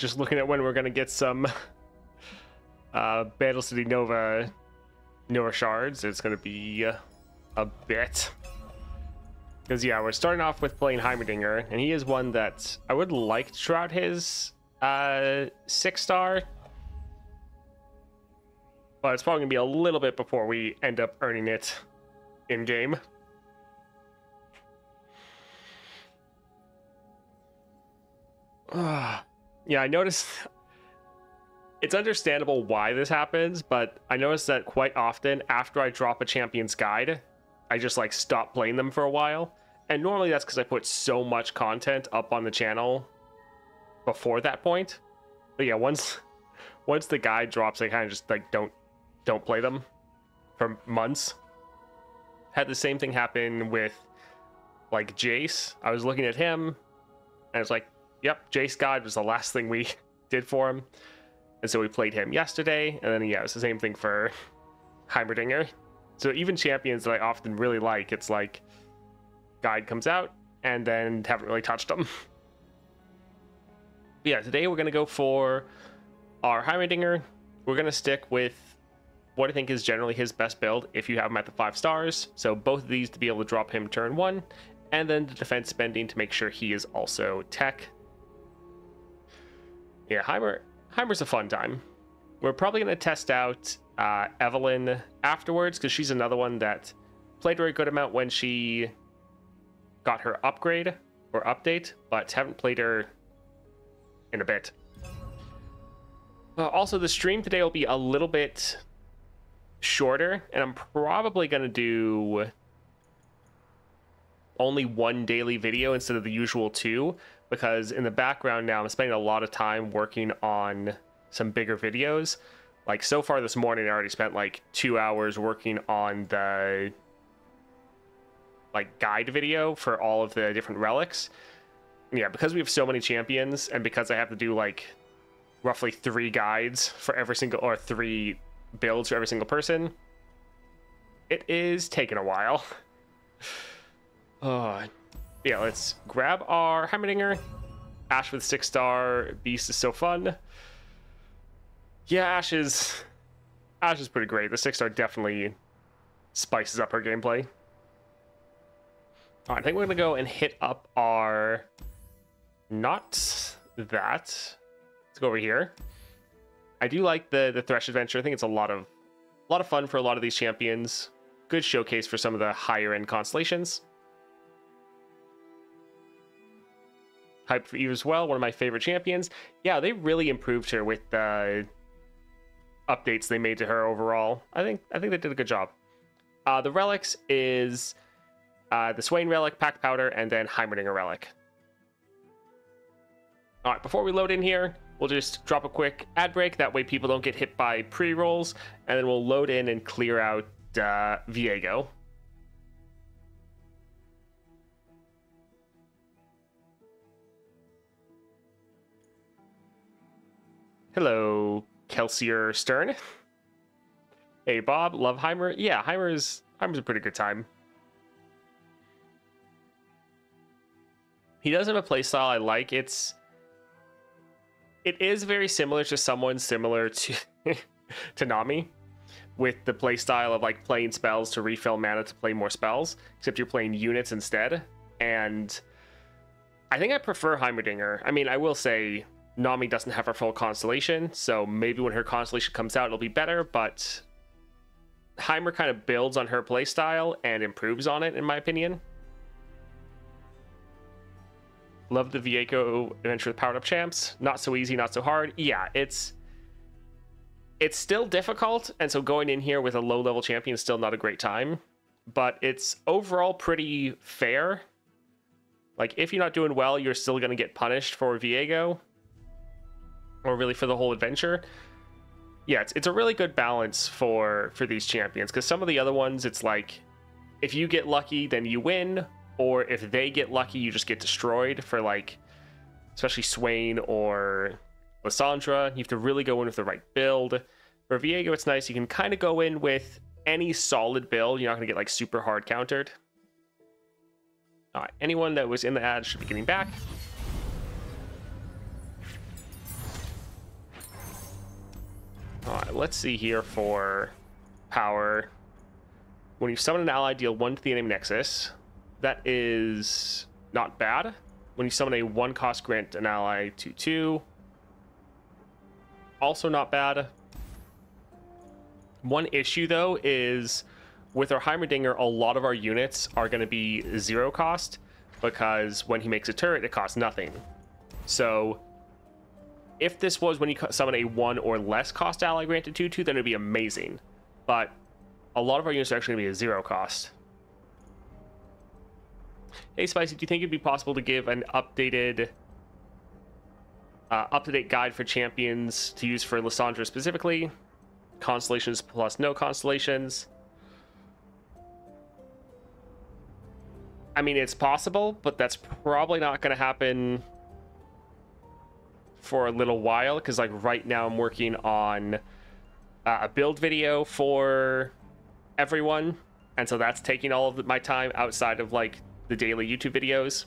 just looking at when we're gonna get some Battle City Nova shards, it's gonna be a bit. Because yeah, we're starting off with playing Heimerdinger, and he is one that I would like to try out his 6-star, but it's probably gonna be a little bit before we end up earning it in game. Yeah, I noticed it's understandable why this happens, but I noticed that quite often after I drop a champion's guide, I just like stop playing them for a while. And normally that's because I put so much content up on the channel before that point. But yeah, once the guide drops, I kind of just like don't play them for months. Had the same thing happen with like Jace. I was looking at him and it's like, yep, Jace guide was the last thing we did for him. And so we played him yesterday, and then yeah, it's the same thing for Heimerdinger. So even champions that I often really like, it's like guide comes out and then haven't really touched them. But yeah, today we're gonna go for our Heimerdinger. We're gonna stick with what I think is generally his best build if you have him at the 5 stars. So both of these to be able to drop him turn 1, and then the defense spending to make sure he is also tech. Yeah, Heimer's a fun time. We're probably going to test out Evelynn afterwards, because she's another one that played a very good amount when she got her upgrade or update, but haven't played her in a bit. Also, the stream today will be a little bit shorter, and I'm probably going to do only 1 daily video instead of the usual 2, because in the background now I'm spending a lot of time working on some bigger videos. Like so far this morning I already spent like 2 hours working on the like guide video for all of the different relics. Yeah, because we have so many champions, and because I have to do like roughly 3 guides for every single, or 3 builds for every single person, it is taking a while. Yeah, let's grab our Heimerdinger. Ash with 6-star beast is so fun. Yeah, Ash is pretty great. The 6-star definitely spices up her gameplay. All right, I think we're gonna go and hit up our, not that. Let's go over here. I do like the Thresh adventure. I think it's a lot of fun for a lot of these champions. Good showcase for some of the higher end constellations. Hype for Eve as well, one of my favorite champions. Yeah, they really improved her with the updates they made to her overall. I think they did a good job. The relics is the Swain relic, Pack Powder, and then Heimerdinger relic. All right, before we load in here, we'll just drop a quick ad break. That way people don't get hit by pre-rolls, and then we'll load in and clear out Viego. Hello, Kelsier Stern. Hey, Bob, love Heimer. Yeah, Heimer's a pretty good time. He does have a playstyle I like. It is very similar to someone similar to to Nami, with the playstyle of like playing spells to refill mana to play more spells, except you're playing units instead. And I think I prefer Heimerdinger. I mean, I will say Nami doesn't have her full constellation, so maybe when her constellation comes out it'll be better, but Heimer kind of builds on her playstyle and improves on it, in my opinion. Love the Viego adventure with powered up champs. Not so easy, not so hard. Yeah, it's still difficult, and so going in here with a low level champion is still not a great time, but it's overall pretty fair. Like, if you're not doing well, you're still going to get punished for Viego, or really for the whole adventure. Yeah, it's a really good balance for these champions, because some of the other ones, it's like, if you get lucky, then you win, or if they get lucky, you just get destroyed. For like, especially Swain or Lysandra, you have to really go in with the right build. For Viego, it's nice, you can kind of go in with any solid build. You're not going to get like super hard countered. All right, anyone that was in the ad should be getting back. let's see here for power. When you summon an ally, deal 1 to the enemy nexus. That is not bad. When you summon a 1-cost, grant an ally 2/2. Also not bad. One issue, though, is with our Heimerdinger, a lot of our units are going to be 0 cost, because when he makes a turret, it costs nothing. So if this was when you summon a 1 or less cost ally granted 2/2, then it'd be amazing. But a lot of our units are actually going to be a 0 cost. Hey Spicy, do you think it'd be possible to give an up-to-date guide for champions to use for Lysandra specifically? Constellations plus no constellations. I mean, it's possible, but that's probably not going to happen for a little while, because like right now I'm working on a build video for everyone, and so that's taking all of my time outside of like the daily YouTube videos.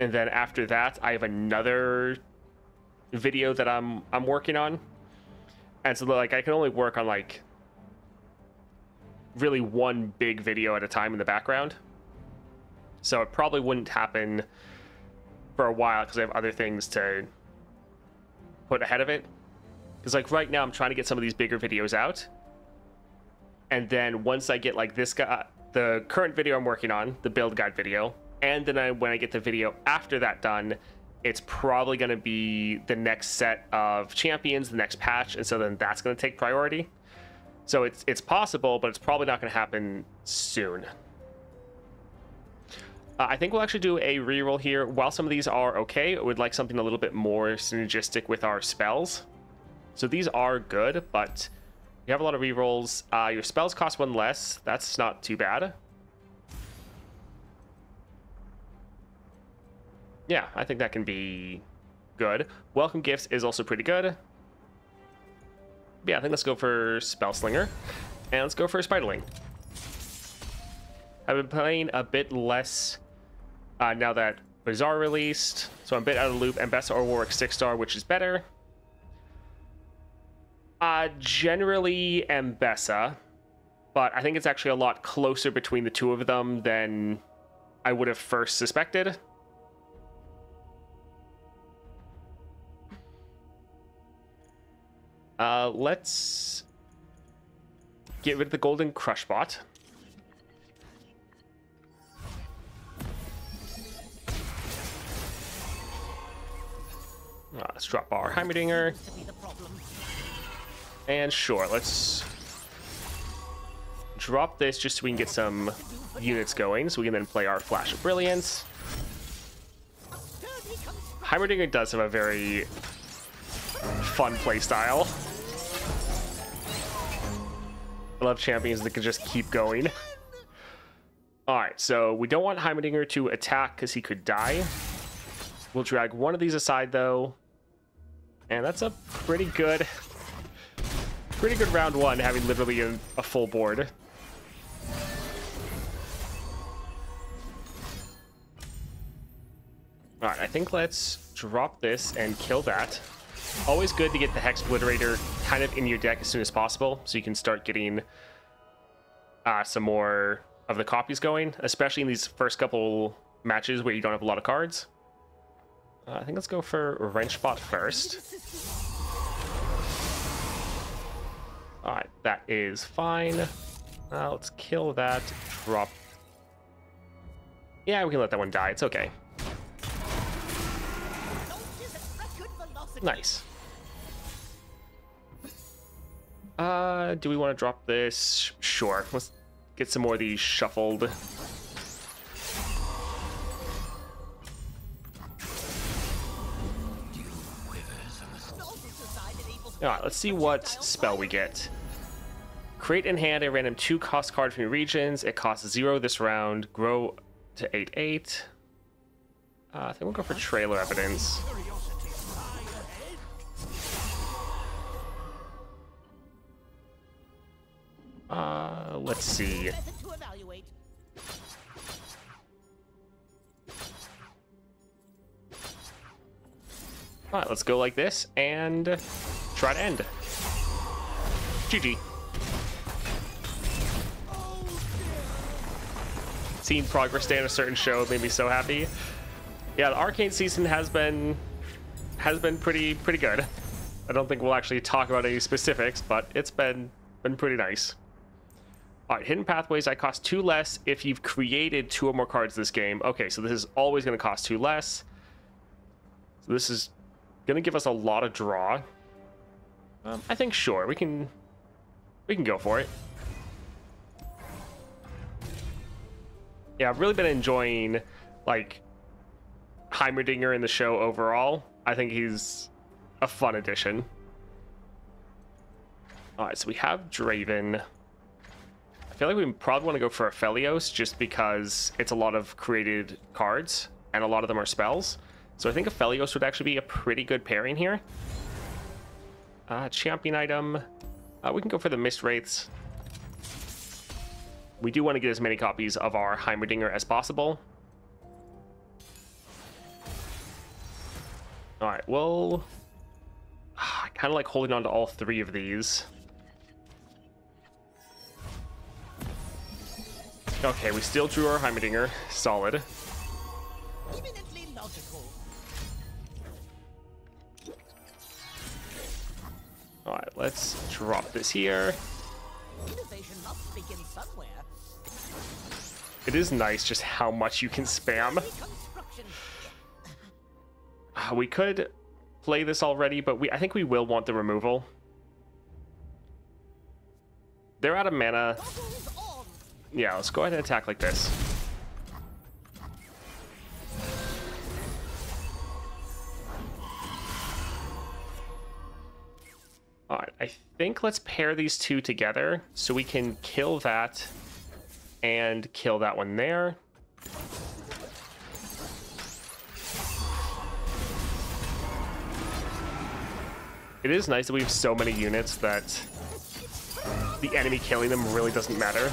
And then after that I have another video that I'm working on, and so like I can only work on like really one big video at a time in the background. So it probably wouldn't happen for a while because I have other things to put ahead of it. Because like right now I'm trying to get some of these bigger videos out, and then once I get like this guy, the current video I'm working on, the build guide video, and then when I get the video after that done, it's probably going to be the next set of champions, the next patch, and so then that's going to take priority. So it's possible, but it's probably not going to happen soon. I think we'll actually do a reroll here. While some of these are okay, I would like something a little bit more synergistic with our spells. So these are good, but you have a lot of rerolls. Your spells cost 1 less. That's not too bad. Yeah, I think that can be good. Welcome Gifts is also pretty good. Yeah, I think let's go for Spellslinger. And let's go for Spiderling. I've been playing a bit less now that Bazaar released, so I'm a bit out of the loop. Ambessa or Warwick 6-star, which is better? Generally Ambessa, but I think it's actually a lot closer between the two of them than I would have first suspected. Let's get rid of the Golden Crush Bot. Let's drop our Heimerdinger. And sure, let's drop this just so we can get some units going, so we can then play our Flash of Brilliance. Heimerdinger does have a very fun playstyle. I love champions that can just keep going. Alright, so we don't want Heimerdinger to attack because he could die. We'll drag one of these aside though. And that's a pretty good round one, having literally a full board. Alright, I think let's drop this and kill that. Always good to get the Hex Obliterator kind of in your deck as soon as possible, so you can start getting some more of the copies going, especially in these first couple matches where you don't have a lot of cards. I think let's go for Wrenchbot first. Alright, that is fine. Let's kill that. Drop. Yeah, we can let that one die. It's okay. Nice. Do we want to drop this? Sure. Let's get some more of these shuffled. Alright, let's see what spell we get. Create in hand a random 2-cost card from your regions. It costs 0 this round. Grow to 8/8. I think we'll go for Trailer Evidence. Let's see. Alright, let's go like this and try to end. GG. Seeing progress day on a certain show made me so happy. Yeah, the Arcane season has been pretty good. I don't think we'll actually talk about any specifics, but it's been pretty nice. All right, hidden pathways. I cost 2 less if you've created 2 or more cards this game. Okay, so this is always going to cost 2 less. So this is going to give us a lot of draw. I think sure we can go for it. Yeah, I've really been enjoying like Heimerdinger in the show overall. I think he's a fun addition. All right, so we have Draven. I feel like we probably want to go for Aphelios just because it's a lot of created cards and a lot of them are spells. So I think Aphelios would actually be a pretty good pairing here. Champion item. We can go for the Mist Wraiths. We do want to get as many copies of our Heimerdinger as possible. All right, well, I kind of like holding on to all 3 of these. Okay, we still drew our Heimerdinger. Solid. Eminently logical. All right, let's drop this here. Innovation must begin somewhere. It is nice just how much you can spam. We could play this already, but I think we will want the removal. They're out of mana. Yeah, let's go ahead and attack like this. All right, I think let's pair these 2 together so we can kill that and kill that one there. It is nice that we have so many units that the enemy killing them really doesn't matter.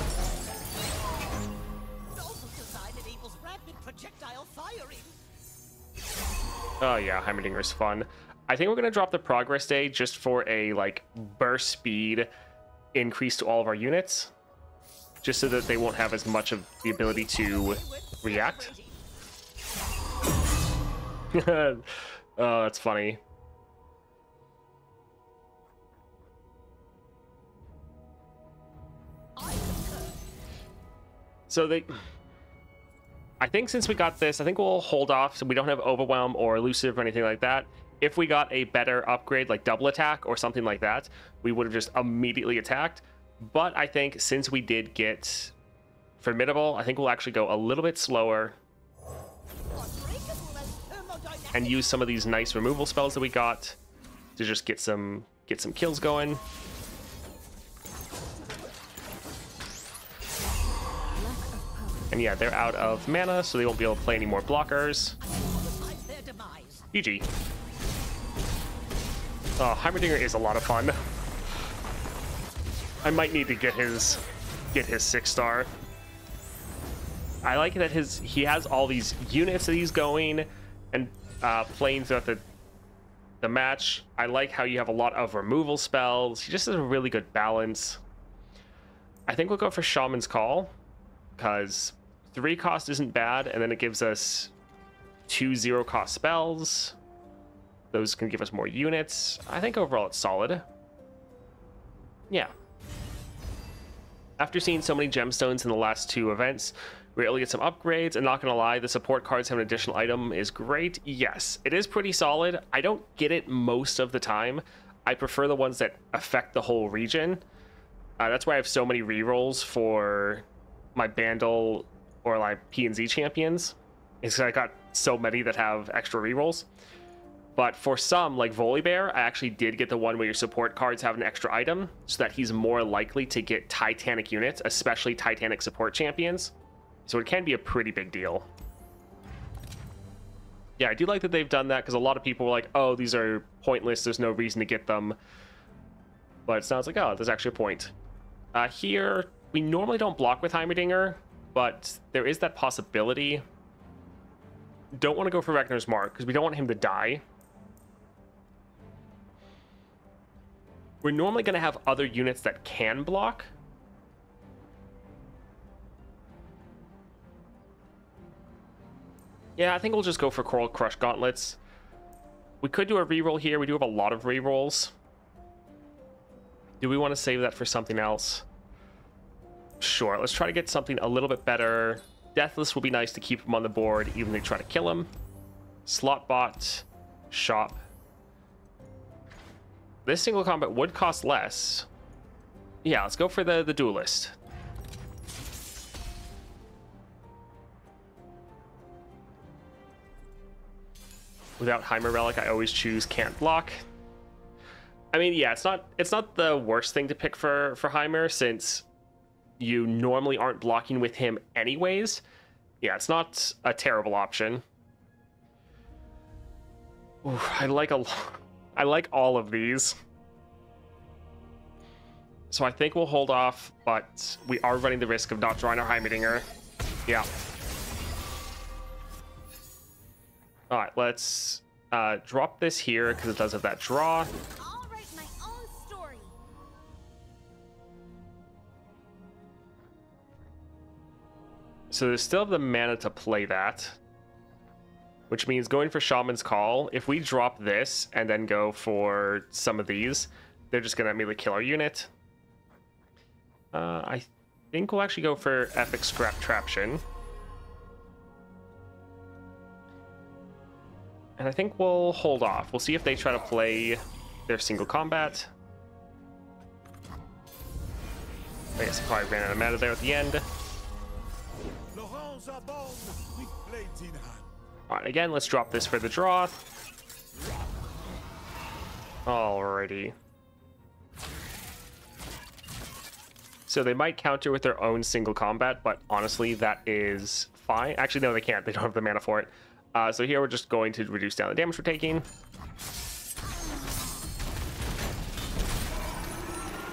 Oh yeah, Heimerdinger is fun. I think we're going to drop the progress day just for a like burst speed increase to all of our units, just so that they won't have as much of the ability to react. Oh, that's funny. So I think since we got this, I think we'll hold off so we don't have Overwhelm or Elusive or anything like that. If we got a better upgrade like double attack or something like that, we would have just immediately attacked. But I think since we did get Formidable, I think we'll actually go a little bit slower and use some of these nice removal spells that we got to just get some kills going. And yeah, they're out of mana, so they won't be able to play any more blockers. GG. Oh, Heimerdinger is a lot of fun. I might need to get his 6-star. I like that he has all these units that he's going and playing throughout the match. I like how you have a lot of removal spells. He just has a really good balance. I think we'll go for Shaman's Call because 3 cost isn't bad, and then it gives us 2 0-cost spells. Those can give us more units. I think overall it's solid. Yeah. After seeing so many gemstones in the last 2 events, we were able to get some upgrades, and not gonna lie, the support cards have an additional item is great. Yes, it is pretty solid. I don't get it most of the time. I prefer the ones that affect the whole region. That's why I have so many rerolls for my Bandle or like P&Z champions. It's because I got so many that have extra rerolls. But for some, like Volibear, I actually did get the one where your support cards have an extra item so that he's more likely to get Titanic units, especially Titanic support champions. So it can be a pretty big deal. Yeah, I do like that they've done that because a lot of people were like, oh, these are pointless, there's no reason to get them. But it sounds like, oh, there's actually a point. Here, we normally don't block with Heimerdinger, but there is that possibility. Don't want to go for Regnar's Mark because we don't want him to die. We're normally going to have other units that can block. Yeah, I think we'll just go for Coral Crush Gauntlets. We could do a reroll here. We do have a lot of rerolls. Do we want to save that for something else? Sure, let's try to get something a little bit better. Deathless will be nice to keep him on the board, even if they try to kill him. Slotbot, shop. This single combat would cost less. Yeah, let's go for the duelist. Without Heimer Relic, I always choose can't block. I mean, yeah, it's not the worst thing to pick for Heimer, since you normally aren't blocking with him anyways. Yeah, it's not a terrible option. Ooh, I like all of these. So I think we'll hold off, but we are running the risk of not drawing our Heimerdinger. Yeah. All right, let's drop this here because it does have that draw. I'll write my own story. So there's still the mana to play that, which means going for Shaman's Call. If we drop this and then go for some of these, they're just going to immediately kill our unit. I think we'll actually go for Epic Scrap Traption. And I think we'll hold off. We'll see if they try to play their single combat. I guess I probably ran out of mana there at the end. Alright, again, let's drop this for the draw. Alrighty. So they might counter with their own single combat, but honestly, that is fine. Actually, no, they can't. They don't have the mana for it. So here we're just going to reduce down the damage we're taking.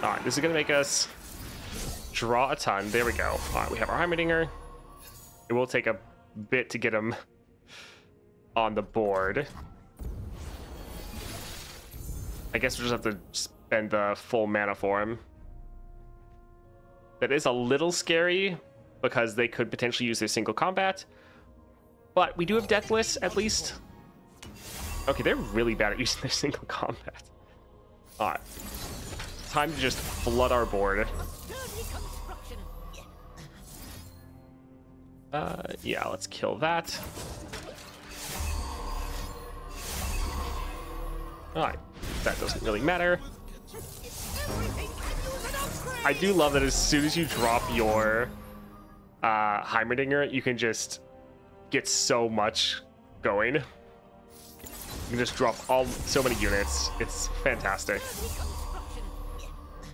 Alright, this is going to make us draw a ton. There we go. Alright, we have our Heimerdinger. It will take a bit to get him on the board. I guess we'll just have to spend the full mana for him. That is a little scary because they could potentially use their single combat. But we do have Deathless, at least. Okay, they're really bad at using their single combat. Alright. Time to just flood our board. Yeah, let's kill that. Alright, that doesn't really matter. I do love that as soon as you drop your Heimerdinger, you can just get so much going. You can just drop so many units. It's fantastic.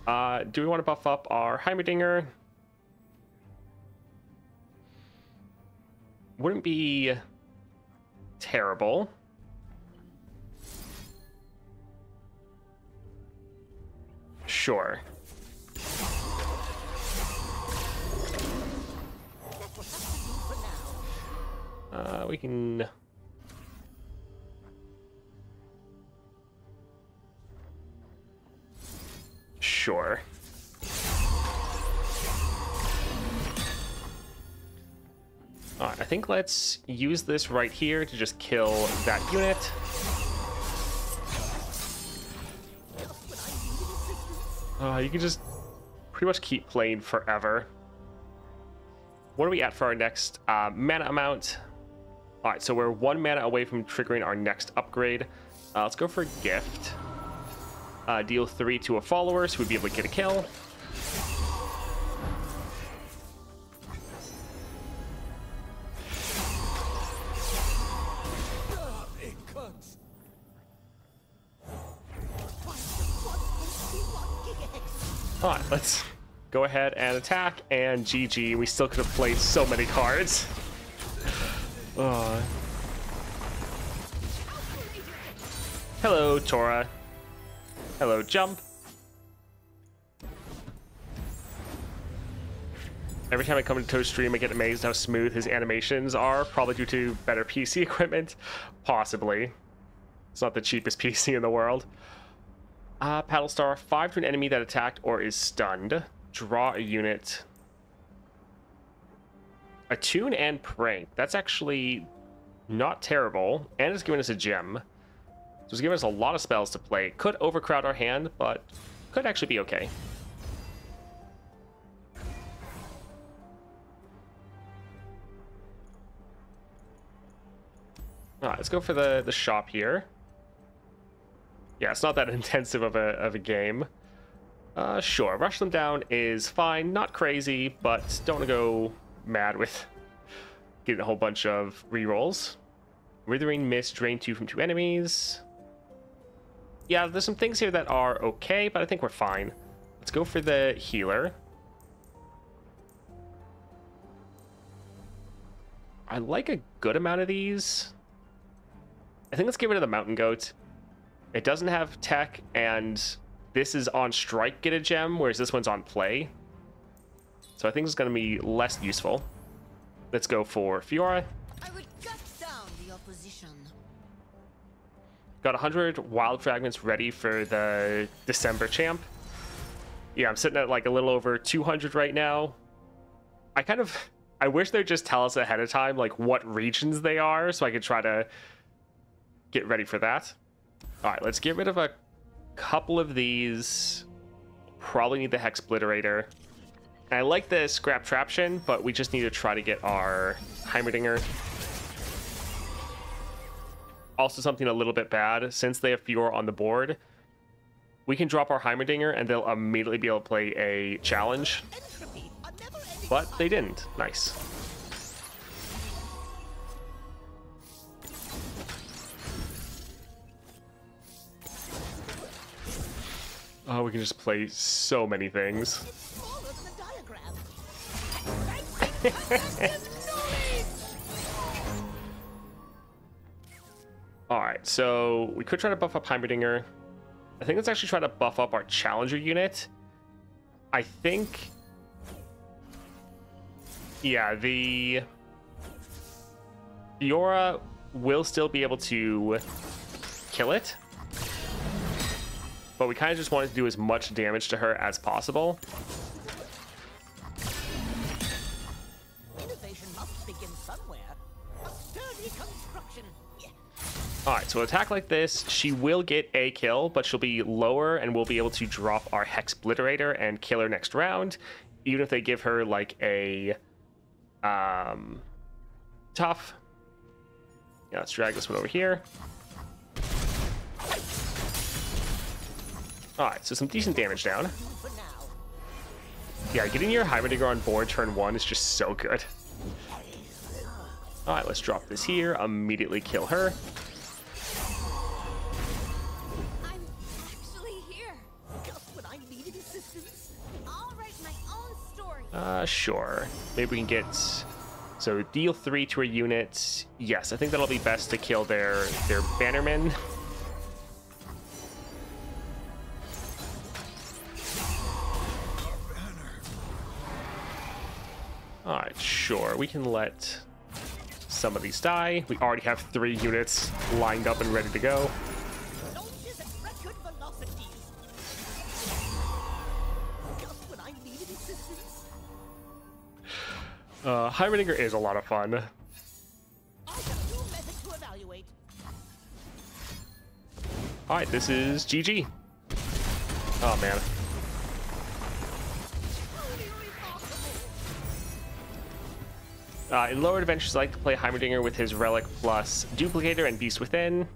Do we want to buff up our Heimerdinger? Wouldn't be terrible. Sure. We can... Sure. Alright, I think let's use this right here to just kill that unit. You can just pretty much keep playing forever. What are we at for our next mana amount? Alright, so we're 1 mana away from triggering our next upgrade. Let's go for Gift. Deal 3 to a follower, so we'd be able to get a kill. Alright, let's go ahead and attack, and GG. We still could have played so many cards. Hello, Tora. Hello, Jump. Every time I come to Toad's stream, I get amazed how smooth his animations are. Probably due to better PC equipment. Possibly. It's not the cheapest PC in the world. Paddle Star, 5 to an enemy that attacked or is stunned. Draw a unit. Attune and Prank. That's actually not terrible. And it's giving us a gem. So it's giving us a lot of spells to play. Could overcrowd our hand, but could actually be okay. Alright, let's go for the shop here. Yeah, it's not that intensive of a game. Sure, rush them down is fine. Not crazy, but don't want to go mad with getting a whole bunch of rerolls. Withering Mist, drain 2 from 2 enemies. Yeah, there's some things here that are okay, but I think we're fine. Let's go for the healer. I like a good amount of these. I think let's get rid of the Mountain Goat. It doesn't have tech, and this is on strike, get a gem, whereas this one's on play. So I think it's going to be less useful. Let's go for Fiora. I would cut down the opposition. Got 100 wild fragments ready for the December champ. Yeah, I'm sitting at like a little over 200 right now. I wish they'd just tell us ahead of time like what regions they are so I could try to get ready for that. All right, let's get rid of a couple of these. Probably need the Hex Splitterator. I like the Scrap Traption, but we just need to try to get our Heimerdinger. Also something a little bit bad, since they have Fiora on the board, we can drop our Heimerdinger and they'll immediately be able to play a challenge. But they didn't. Nice. Oh, we can just play so many things. It's smaller than the diagram. Alright, so we could try to buff up Heimerdinger. I think let's actually try to buff up our Challenger unit. I think... yeah, the Fiora will still be able to kill it. But we kind of just wanted to do as much damage to her as possible. Innovation must begin somewhere. A sturdy construction. Yeah. Alright, so attack like this, she will get a kill, but she'll be lower and we'll be able to drop our Hex Splitterator and kill her next round. Even if they give her like a tough. Yeah, let's drag this one over here. Alright, so some decent damage down. For now. Yeah, getting your Heimerdinger on board turn 1 is just so good. Alright, let's drop this here, immediately kill her. I'm actually here. Just when I needed assistance. I'll write my own story. Sure. Maybe we can get... so deal 3 to a unit. Yes, I think that'll be best to kill their bannermen. Alright, sure. We can let some of these die. We already have 3 units lined up and ready to go. Launches at record velocities. Just when I needed assistance. Heimerdinger is a lot of fun. I have new methods to evaluate. Alright, this is GG. Oh, man. In lower adventures, I like to play Heimerdinger with his Relic plus Duplicator and Beast Within.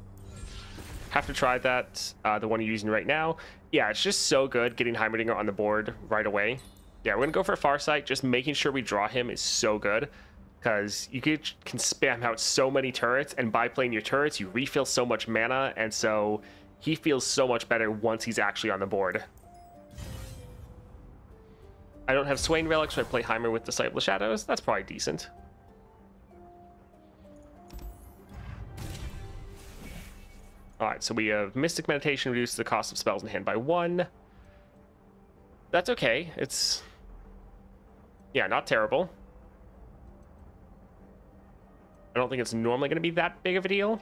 Have to try that, the one you're using right now. Yeah, it's just so good getting Heimerdinger on the board right away. Yeah, we're going to go for Farsight. Just making sure we draw him is so good. Because you can spam out so many turrets, and by playing your turrets, you refill so much mana, and so he feels so much better once he's actually on the board. I don't have Swain Relic, so I play Heimer with Disciple of Shadows. That's probably decent. Alright, so we have Mystic Meditation, reduces the cost of spells in hand by 1. That's okay. It's... yeah, not terrible. I don't think it's normally going to be that big of a deal.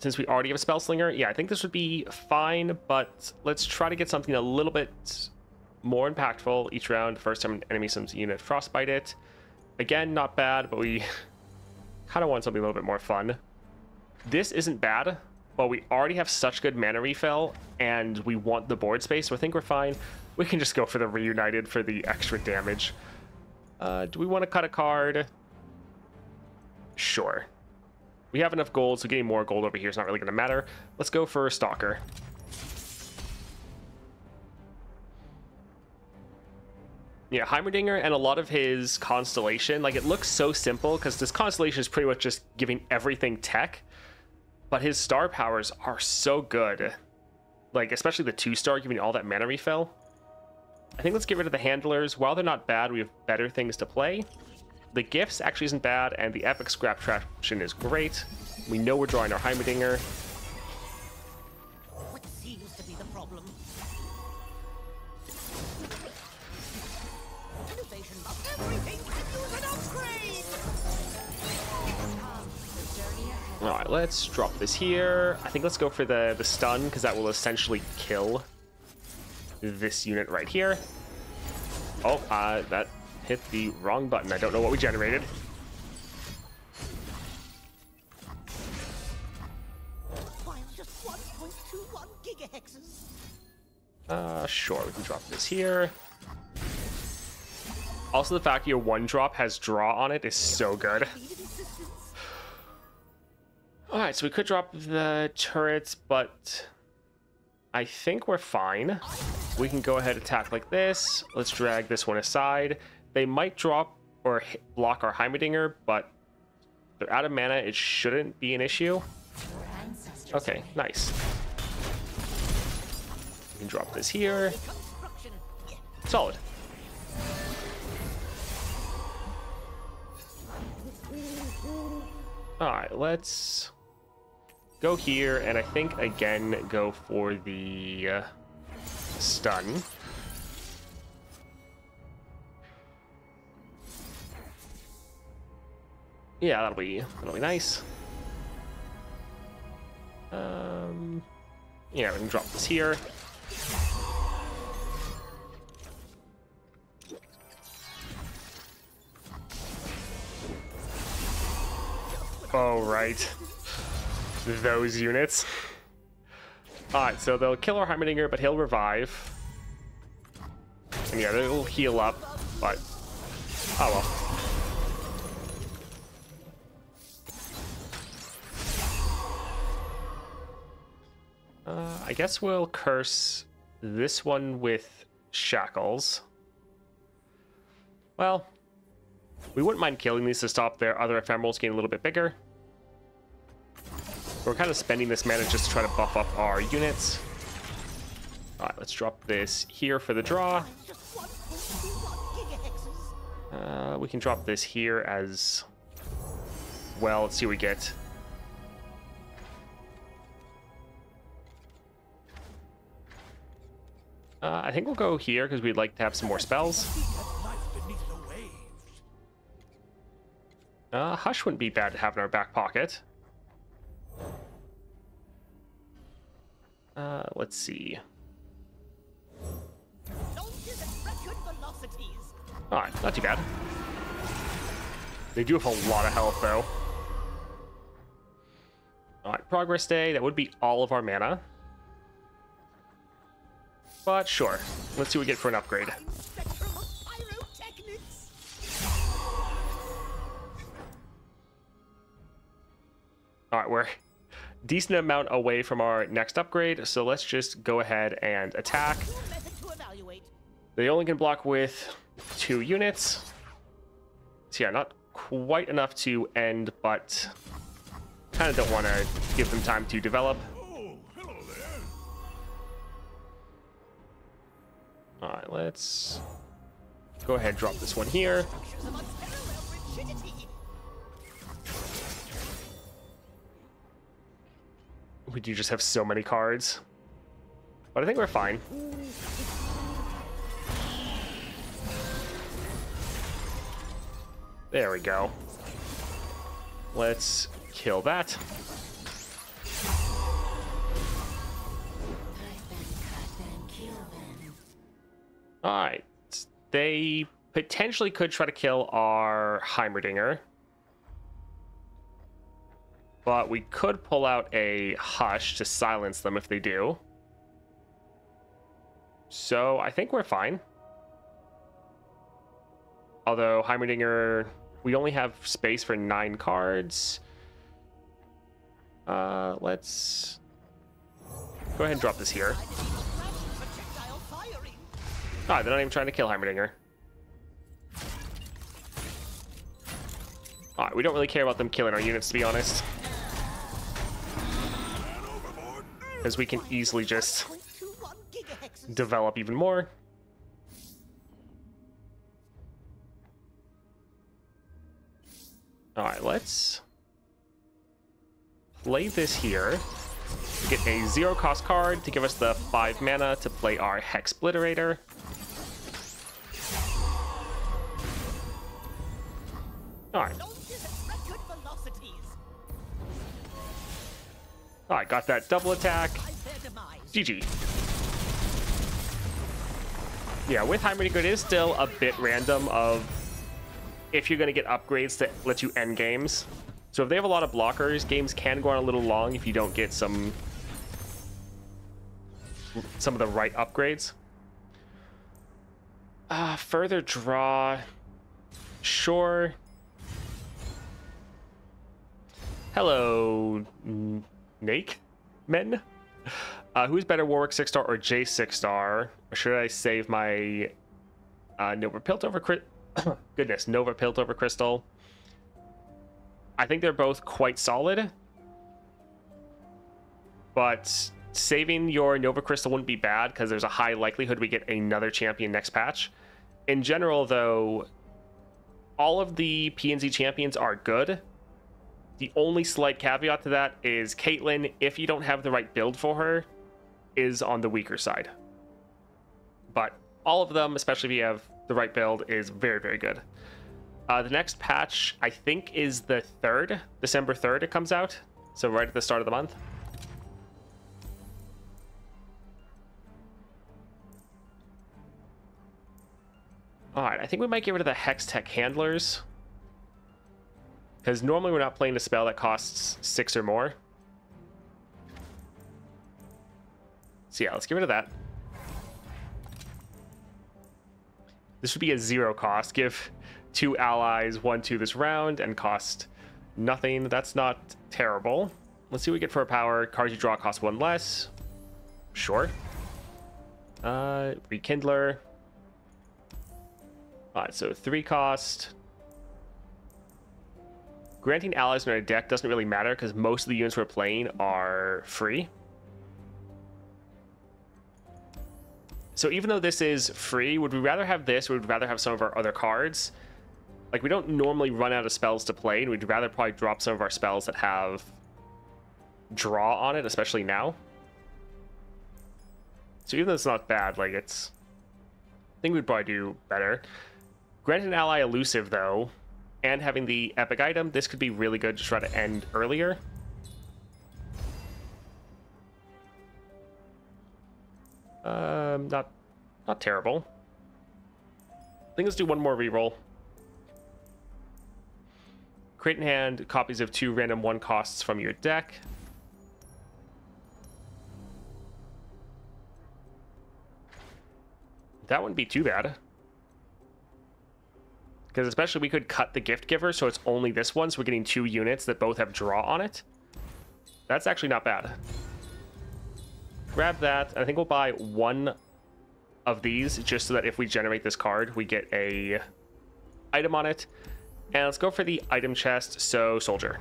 since we already have a Spell Slinger, yeah, I think this would be fine, but let's try to get something a little bit more impactful each round. First time an enemy sums a unit, Frostbite it. Again, not bad, but we kind of want something a little bit more fun. This isn't bad, but we already have such good mana refill, and we want the board space, so I think we're fine. We can just go for the Reunited for the extra damage. Do we want to cut a card? Sure. We have enough gold, so getting more gold over here is not really going to matter. Let's go for Stalker. Yeah, Heimerdinger and a lot of his Constellation, like, it looks so simple because this Constellation is pretty much just giving everything tech, but his star powers are so good. Like, especially the 2-star giving all that mana refill. I think let's get rid of the Handlers. While they're not bad, we have better things to play. The Gifts actually isn't bad, and the Epic Scrap Traction is great. We know we're drawing our Heimerdinger. What seems to be the problem? Innovation of everything can use an upgrade! Alright, let's drop this here. I think let's go for the stun, because that will essentially kill this unit right here. Oh, that hit the wrong button. I don't know what we generated. While just 1.21 gigahexes. Sure, we can drop this here. Also, the fact your 1-drop has draw on it is so good. Alright, so we could drop the turrets, but I think we're fine. We can go ahead and attack like this. Let's drag this one aside. They might drop or block our Heimerdinger, but they're out of mana. It shouldn't be an issue. Okay, nice. We can drop this here. Solid. Alright, let's go here, and I think, again, go for the stun. Yeah, that'll be nice. Yeah, we can drop this here. Oh, right. Those units. Alright, so they'll kill our Heimerdinger, but he'll revive. And yeah, they'll heal up, but oh well. I guess we'll curse this one with Shackles. Well, we wouldn't mind killing these to stop their other ephemerals getting a little bit bigger. We're kind of spending this mana just to try to buff up our units. Alright, let's drop this here for the draw. We can drop this here as well. Let's see what we get. I think we'll go here because we'd like to have some more spells. Hush wouldn't be bad to have in our back pocket. Let's see. Alright, not too bad. They do have a lot of health, though. Alright, Progress Day. That would be all of our mana. But sure. Let's see what we get for an upgrade. Alright, we're decent amount away from our next upgrade, so let's just go ahead and attack. They only can block with 2 units. So yeah, not quite enough to end, but kind of don't want to give them time to develop. Alright, let's go ahead and drop this one here. We do just have so many cards. But I think we're fine. There we go. Let's kill that. All right. They potentially could try to kill our Heimerdinger. But we could pull out a Hush to silence them if they do. So I think we're fine. Although Heimerdinger, we only have space for 9 cards. Let's go ahead and drop this here. Ah, they're not even trying to kill Heimerdinger. Alright, we don't really care about them killing our units, to be honest. Because we can easily just develop even more. Alright, let's play this here. Get a 0-cost card to give us the 5 mana to play our Hexbliterator. Alright. Alright, got that double attack. GG. Yeah, with Heimerdinger, it is still a bit random of if you're going to get upgrades that let you end games. So if they have a lot of blockers, games can go on a little long if you don't get some of the right upgrades. Further draw. Sure. Hello, Nake Men. Who's better, Warwick 6-star or J 6-star? Or should I save my Nova Piltover Nova Piltover Crystal? I think they're both quite solid, but saving your Nova Crystal wouldn't be bad because there's a high likelihood we get another champion next patch. In general, though, all of the PNZ champions are good. The only slight caveat to that is Caitlyn, if you don't have the right build for her, is on the weaker side. But all of them, especially if you have the right build, is very, very good. The next patch, I think, is the 3rd. December 3rd it comes out. So right at the start of the month. Alright, I think we might get rid of the Hex Tech Handlers. Because normally we're not playing a spell that costs 6 or more. So yeah, let's get rid of that. This would be a 0 cost. Give 2 allies 1/2 this round and cost nothing. That's not terrible. Let's see what we get for a power. Cards you draw cost 1 less. Sure. Rekindler. Alright, so 3 cost. Granting allies in our deck doesn't really matter because most of the units we're playing are free. So even though this is free, would we rather have this or would we rather have some of our other cards? Like, we don't normally run out of spells to play, and we'd rather probably drop some of our spells that have draw on it, especially now. So even though it's not bad, like, it's... I think we'd probably do better. Granting an ally elusive, though, and having the epic item, this could be really good to try to end earlier. Not terrible. I think let's do one more reroll. Create in hand copies of 2 random 1 costs from your deck. That wouldn't be too bad. Because especially we could cut the gift giver, so it's only this one, so we're getting 2 units that both have draw on it. That's actually not bad. Grab that. I think we'll buy 1 of these, just so that if we generate this card, we get a item on it. And let's go for the item chest, so Soldier.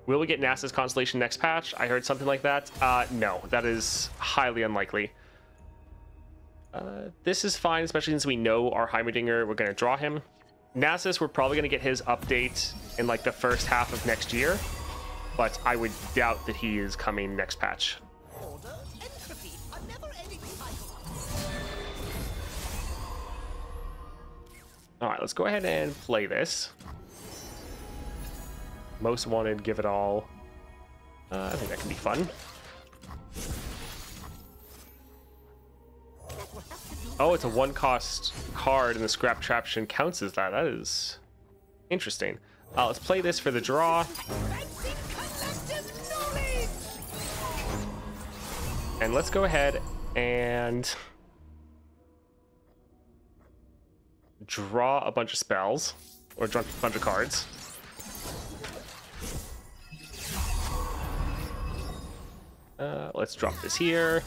Will we get NASA's Constellation next patch? I heard something like that. No, that is highly unlikely. This is fine, especially since we know our Heimerdinger, we're going to draw him. Nasus, we're probably going to get his update in like the first half of next year, but I would doubt that he is coming next patch. Alright, let's go ahead and play this. Most wanted, give it all. I think that can be fun. Oh, it's a 1-cost card, and the scrap traction counts as that. That is interesting. Let's play this for the draw. And let's go ahead and draw a bunch of spells, or draw a bunch of cards. Let's drop this here.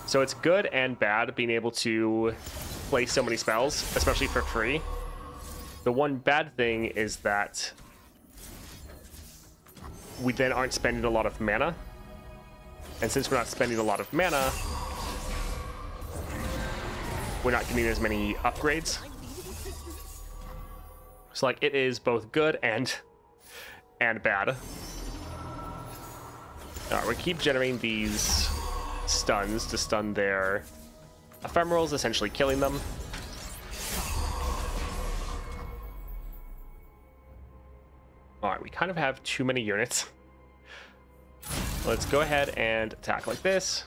So it's good and bad being able to play so many spells, especially for free. The one bad thing is that we then aren't spending a lot of mana. And since we're not spending a lot of mana, we're not getting as many upgrades. So like it is both good and bad. Alright, we keep generating these stuns to stun their ephemerals, essentially killing them. Alright, we kind of have too many units. Let's go ahead and attack like this.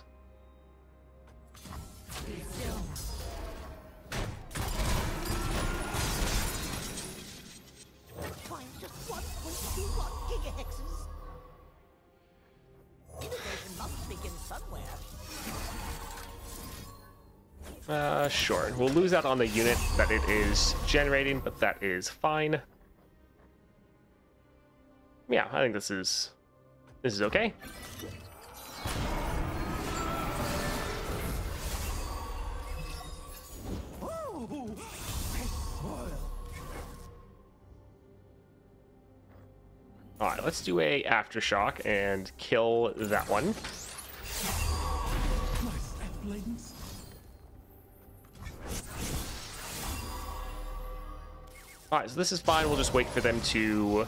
Sure. We'll lose out on the unit that it is generating, but that is fine. Yeah, I think this is okay. All right, let's do a aftershock and kill that one. All right, so this is fine. We'll just wait for them to,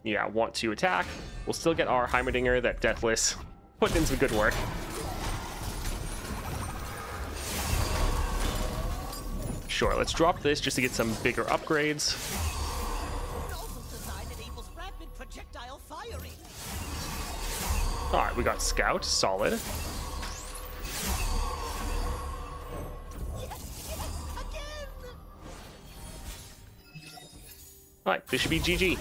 yeah, want to attack. We'll still get our Heimerdinger, that Deathless, putting in some good work. Sure, let's drop this just to get some bigger upgrades. All right, we got Scout, solid. All right, this should be GG.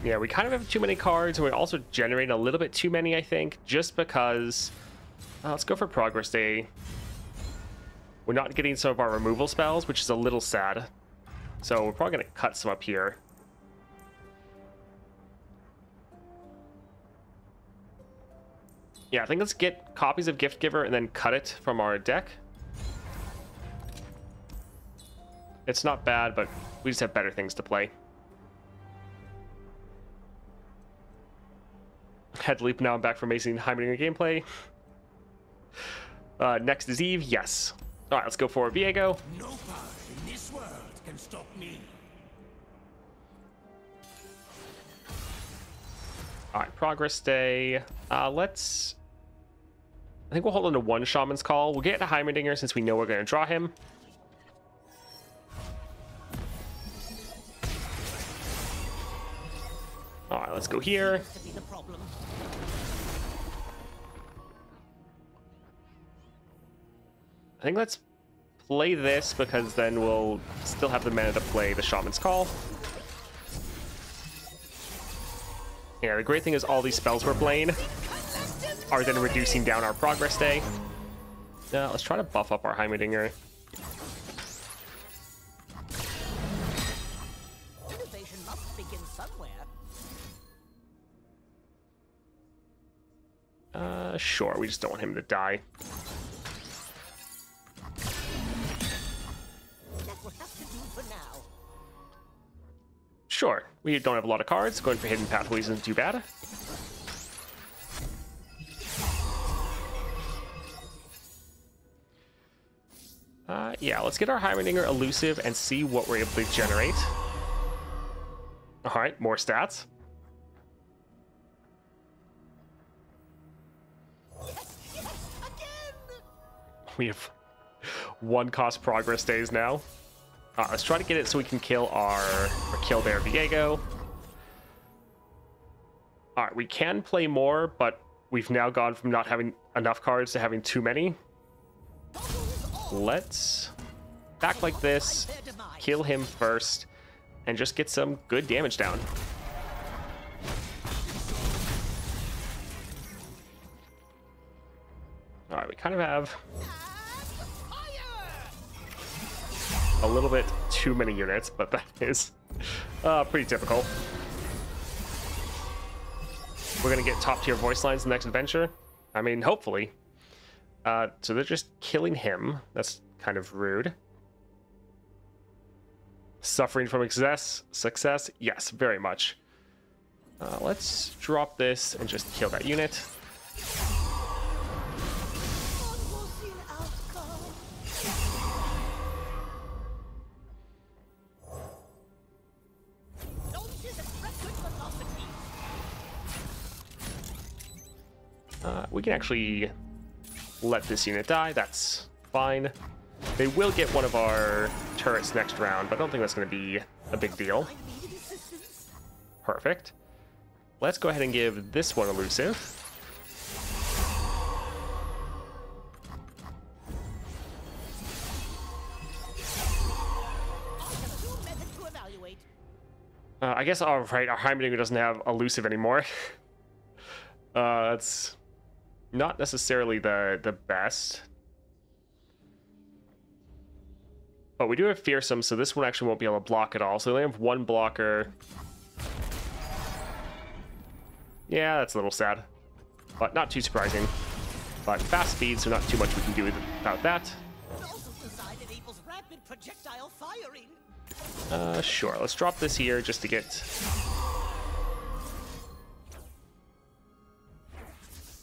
Yeah, we kind of have too many cards, and we're also generating a little bit too many, I think, just because... let's go for Progress Day. We're not getting some of our removal spells, which is a little sad. So we're probably going to cut some up here. Yeah, I think let's get copies of Gift Giver and then cut it from our deck. It's not bad, but we just have better things to play. Had to leap now. I'm back from amazing Heimerdinger gameplay. Next is Eve. Yes. All right, let's go for Viego. No power in this world can stop me. All right, Progress Day. Let's... I think we'll hold on to one Shaman's Call. We'll get to Heimerdinger since we know we're going to draw him. All right, let's go here. I think let's play this because then we'll still have the mana to play the Shaman's Call. Yeah, the great thing is all these spells we're playing are then reducing down our Progress Day. Now, let's try to buff up our Heimerdinger. Innovation must begin somewhere. Sure, we just don't want him to die. That will have to do for now. Sure, we don't have a lot of cards. Going for Hidden Pathways isn't too bad. Yeah, let's get our Heimerdinger elusive and see what we're able to generate. All right, more stats. We have 1 cost progress days now. Let's try to get it so we can kill kill their Viego. All right, we can play more, but we've now gone from not having enough cards to having too many. Let's back like this, kill him first, and just get some good damage down. All right, we kind of have a little bit too many units, but that is pretty typical. We're gonna get top tier voice lines in the next adventure. I mean, hopefully. So they're just killing him. That's kind of rude. Suffering from success? Yes, very much. Let's drop this and just kill that unit. We can actually let this unit die. That's fine. They will get one of our turrets next round, but I don't think that's going to be a big deal. Perfect. Let's go ahead and give this one elusive. I guess, all right, our Heimerdinger doesn't have elusive anymore. That's not necessarily the best. But we do have fearsome, so this one actually won't be able to block at all. So we only have 1 blocker. Yeah, that's a little sad, but not too surprising. But fast speed, so not too much we can do about that. Sure, let's drop this here just to get...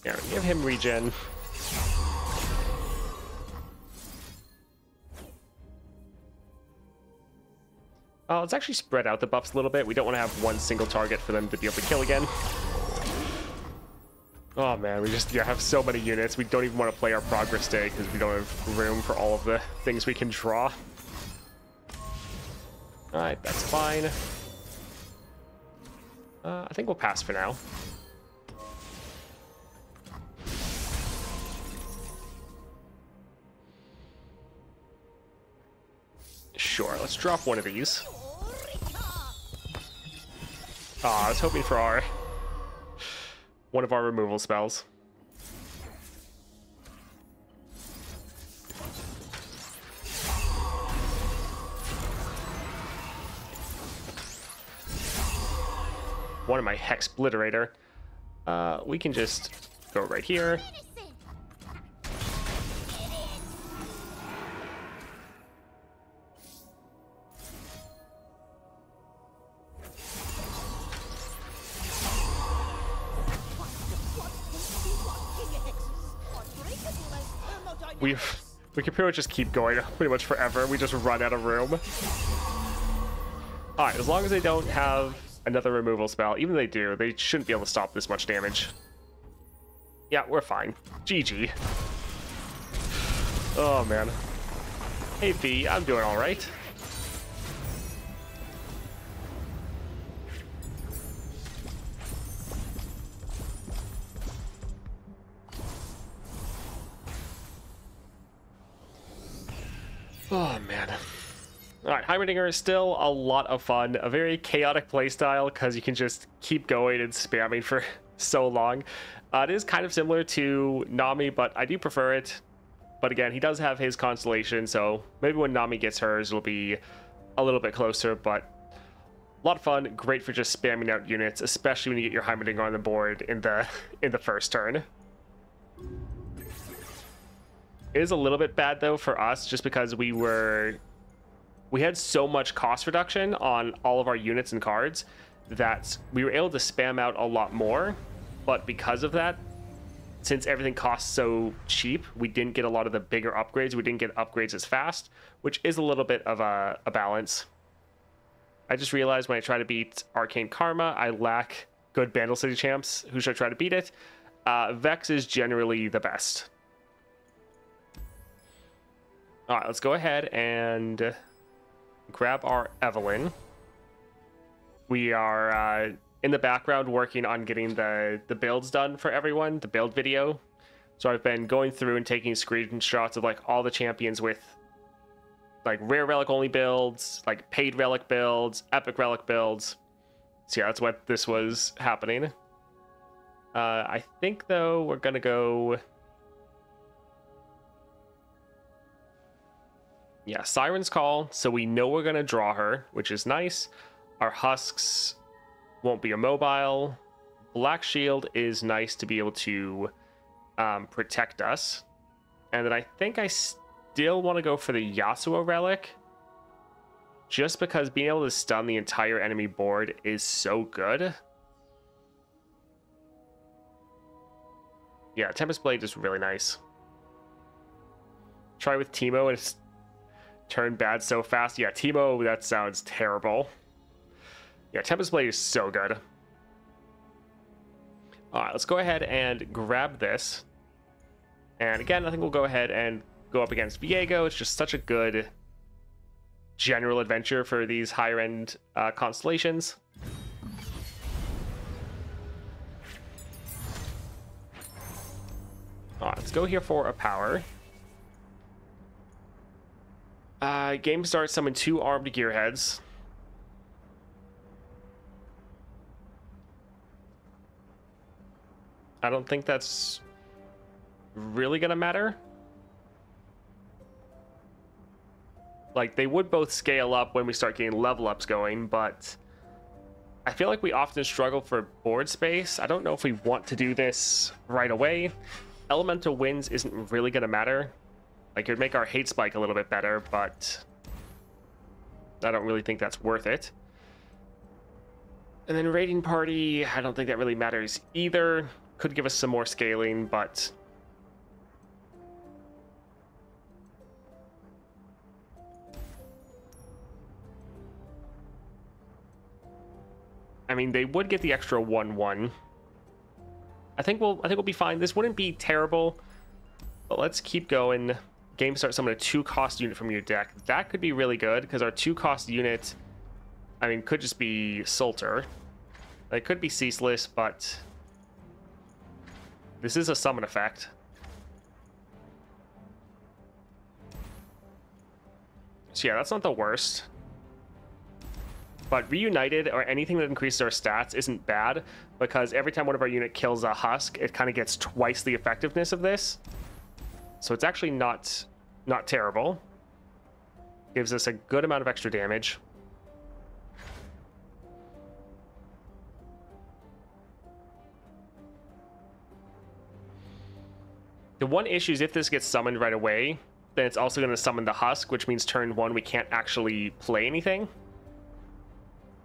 Yeah, give him regen. Let's actually spread out the buffs a little bit. We don't want to have one single target for them to be able to kill again. Oh man, we just have so many units. We don't even want to play our progress day because we don't have room for all of the things we can draw. Alright, that's fine. I think we'll pass for now. Sure, let's drop one of these. I was hoping for one of our removal spells. One of my Hex Splitterator. We can just go right here. We can pretty much just keep going pretty much forever. We just run out of room. Alright, as long as they don't have another removal spell, even if they do, they shouldn't be able to stop this much damage. Yeah, we're fine. GG. Oh, man. Hey, V, I'm doing alright. Oh, man. Alright, Heimerdinger is still a lot of fun. A very chaotic playstyle because you can just keep going and spamming for so long. It is kind of similar to Nami, but I do prefer it. But again, he does have his constellation, so maybe when Nami gets hers, it'll be a little bit closer, but a lot of fun. Great for just spamming out units, especially when you get your Heimerdinger on the board in the first turn. It is a little bit bad though for us just because we had so much cost reduction on all of our units and cards that we were able to spam out a lot more, but because of that, since everything costs so cheap, we didn't get a lot of the bigger upgrades. We didn't get upgrades as fast, which is a little bit of a balance. I just realized when I try to beat Arcane Karma, I lack good Bandle City champs. Who should I try to beat it? Vex is generally the best. All right, let's go ahead and grab our Evelynn. We are in the background working on getting the builds done for everyone, the build video. So I've been going through and taking screenshots of like all the champions with like rare relic only builds, like paid relic builds, epic relic builds. So yeah, that's what this was happening. I think though we're gonna go, yeah, Siren's Call, so we know we're gonna draw her, which is nice. Our husks won't be immobile. Black Shield is nice to be able to protect us. And then I think I still want to go for the Yasuo relic, just because being able to stun the entire enemy board is so good. Yeah, Tempest Blade is really nice. Try with Teemo and it's turned bad so fast. Yeah, Teemo, that sounds terrible. Yeah, Tempest Blade is so good. Alright, let's go ahead and grab this. And again, I think we'll go ahead and go up against Viego. It's just such a good general adventure for these higher end constellations. Alright, let's go here for a power. Game start, summon 2 armed gearheads. I don't think that's really gonna matter. Like, they would both scale up when we start getting level ups going, but I feel like we often struggle for board space. I don't know if we want to do this right away. Elemental Winds isn't really gonna matter. Like, it would make our hate spike a little bit better, but I don't really think that's worth it. And then Raiding Party, I don't think that really matters either. Could give us some more scaling, but I mean, they would get the extra 1/1. I think we'll be fine. This wouldn't be terrible, but let's keep going. Game start, summon a 2-cost unit from your deck. That could be really good because our 2-cost unit, I mean, could just be Sulter. It could be Ceaseless, but this is a summon effect. So yeah, that's not the worst. But Reunited, or anything that increases our stats, isn't bad, because every time one of our unit kills a husk, it kind of gets twice the effectiveness of this. So it's actually not terrible. Gives us a good amount of extra damage. The one issue is if this gets summoned right away, then it's also going to summon the husk, which means turn 1 we can't actually play anything.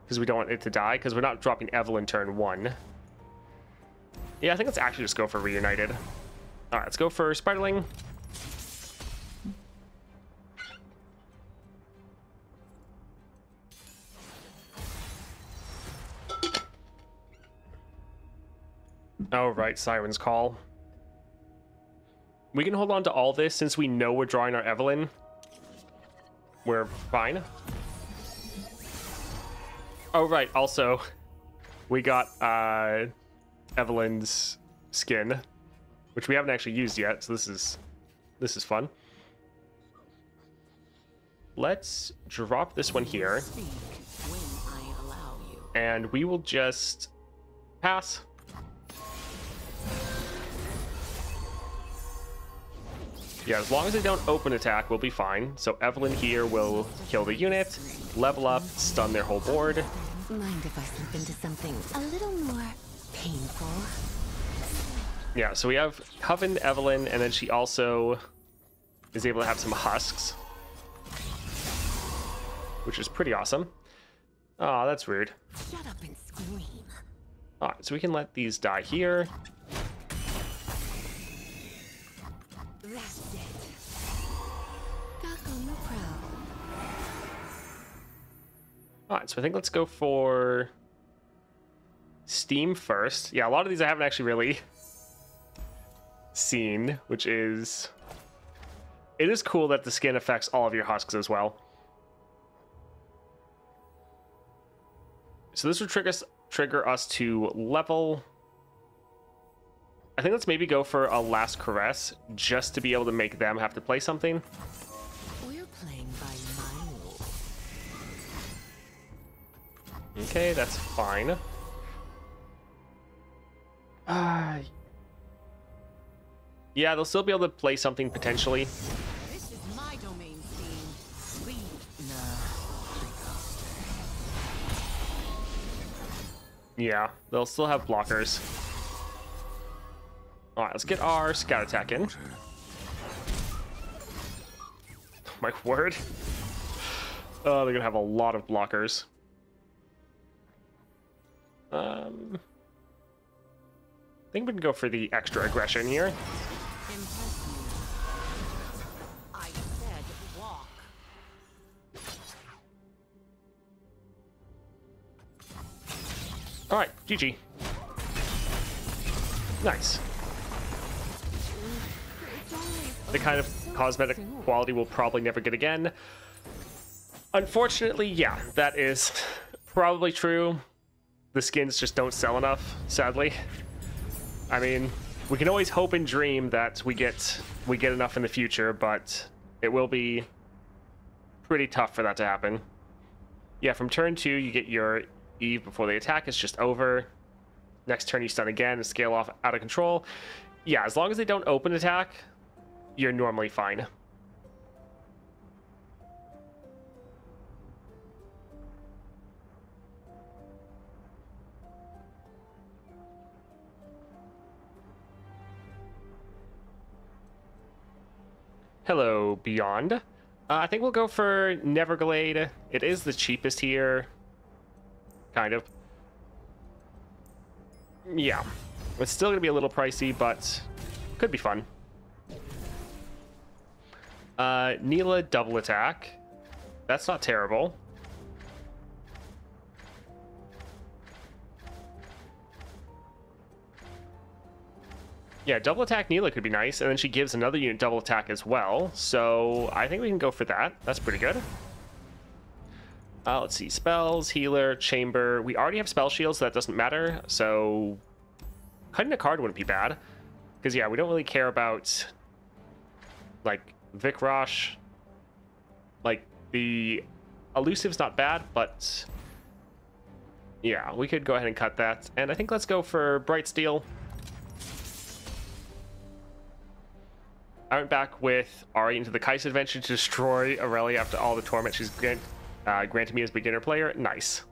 Because we don't want it to die, because we're not dropping Evelynn turn 1. Yeah, I think let's actually just go for Reunited. Alright, let's go for Spiderling. Oh, right, Siren's Call. We can hold on to all this since we know we're drawing our Evelynn. We're fine. Oh, right, also, we got Evelynn's skin, which we haven't actually used yet, so this is fun. Let's drop this one here. And we will just pass. Yeah, as long as they don't open attack, we'll be fine. So Evelynn here will kill the unit, level up, stun their whole board. Mind if I slip into something a little more painful? Yeah, so we have Coven Evelynn, and then she also is able to have some husks, which is pretty awesome. Oh, that's rude. Shut up and scream. Alright, so we can let these die here. That's it. Back on the prowl. Alright, so I think let's go for Steam first. Yeah, a lot of these I haven't actually really seen, which is it is cool that the skin affects all of your husks as well. So this would trigger us to level. I think let's maybe go for a Last Caress, just to be able to make them have to play something. We're playing by my rules. Okay, that's fine. Yeah, they'll still be able to play something potentially. This is my domain, Steam. Leave. Yeah, they'll still have blockers. Alright, let's get our scout attack in. My word. Oh, they're gonna have a lot of blockers. I think we can go for the extra aggression here. Impress me. I said walk. Alright, GG. Nice. The kind of cosmetic quality we'll probably never get again. Unfortunately, yeah, that is probably true. The skins just don't sell enough, sadly. I mean, we can always hope and dream that we get enough in the future, but it will be pretty tough for that to happen. Yeah, from turn 2, you get your Eve before the attack is just over. Next turn, you stun again and scale off out of control. Yeah, as long as they don't open attack, you're normally fine. Hello, Beyond. I think we'll go for Neverglade. It is the cheapest here. Kind of. Yeah. It's still going to be a little pricey, but could be fun. Neela double attack. That's not terrible. Yeah, double attack Neela could be nice, and then she gives another unit double attack as well, so I think we can go for that. That's pretty good. Let's see, spells, healer, chamber. We already have spell shields, so that doesn't matter, so cutting a card wouldn't be bad. Because, yeah, we don't really care about, like, Vic Rosh. Like, the elusive's not bad, but yeah, we could go ahead and cut that. And I think let's go for Bright Steel. I went back with Ari into the Kais Adventure to destroy Aurelia after all the torment she's granted me as beginner player. Nice.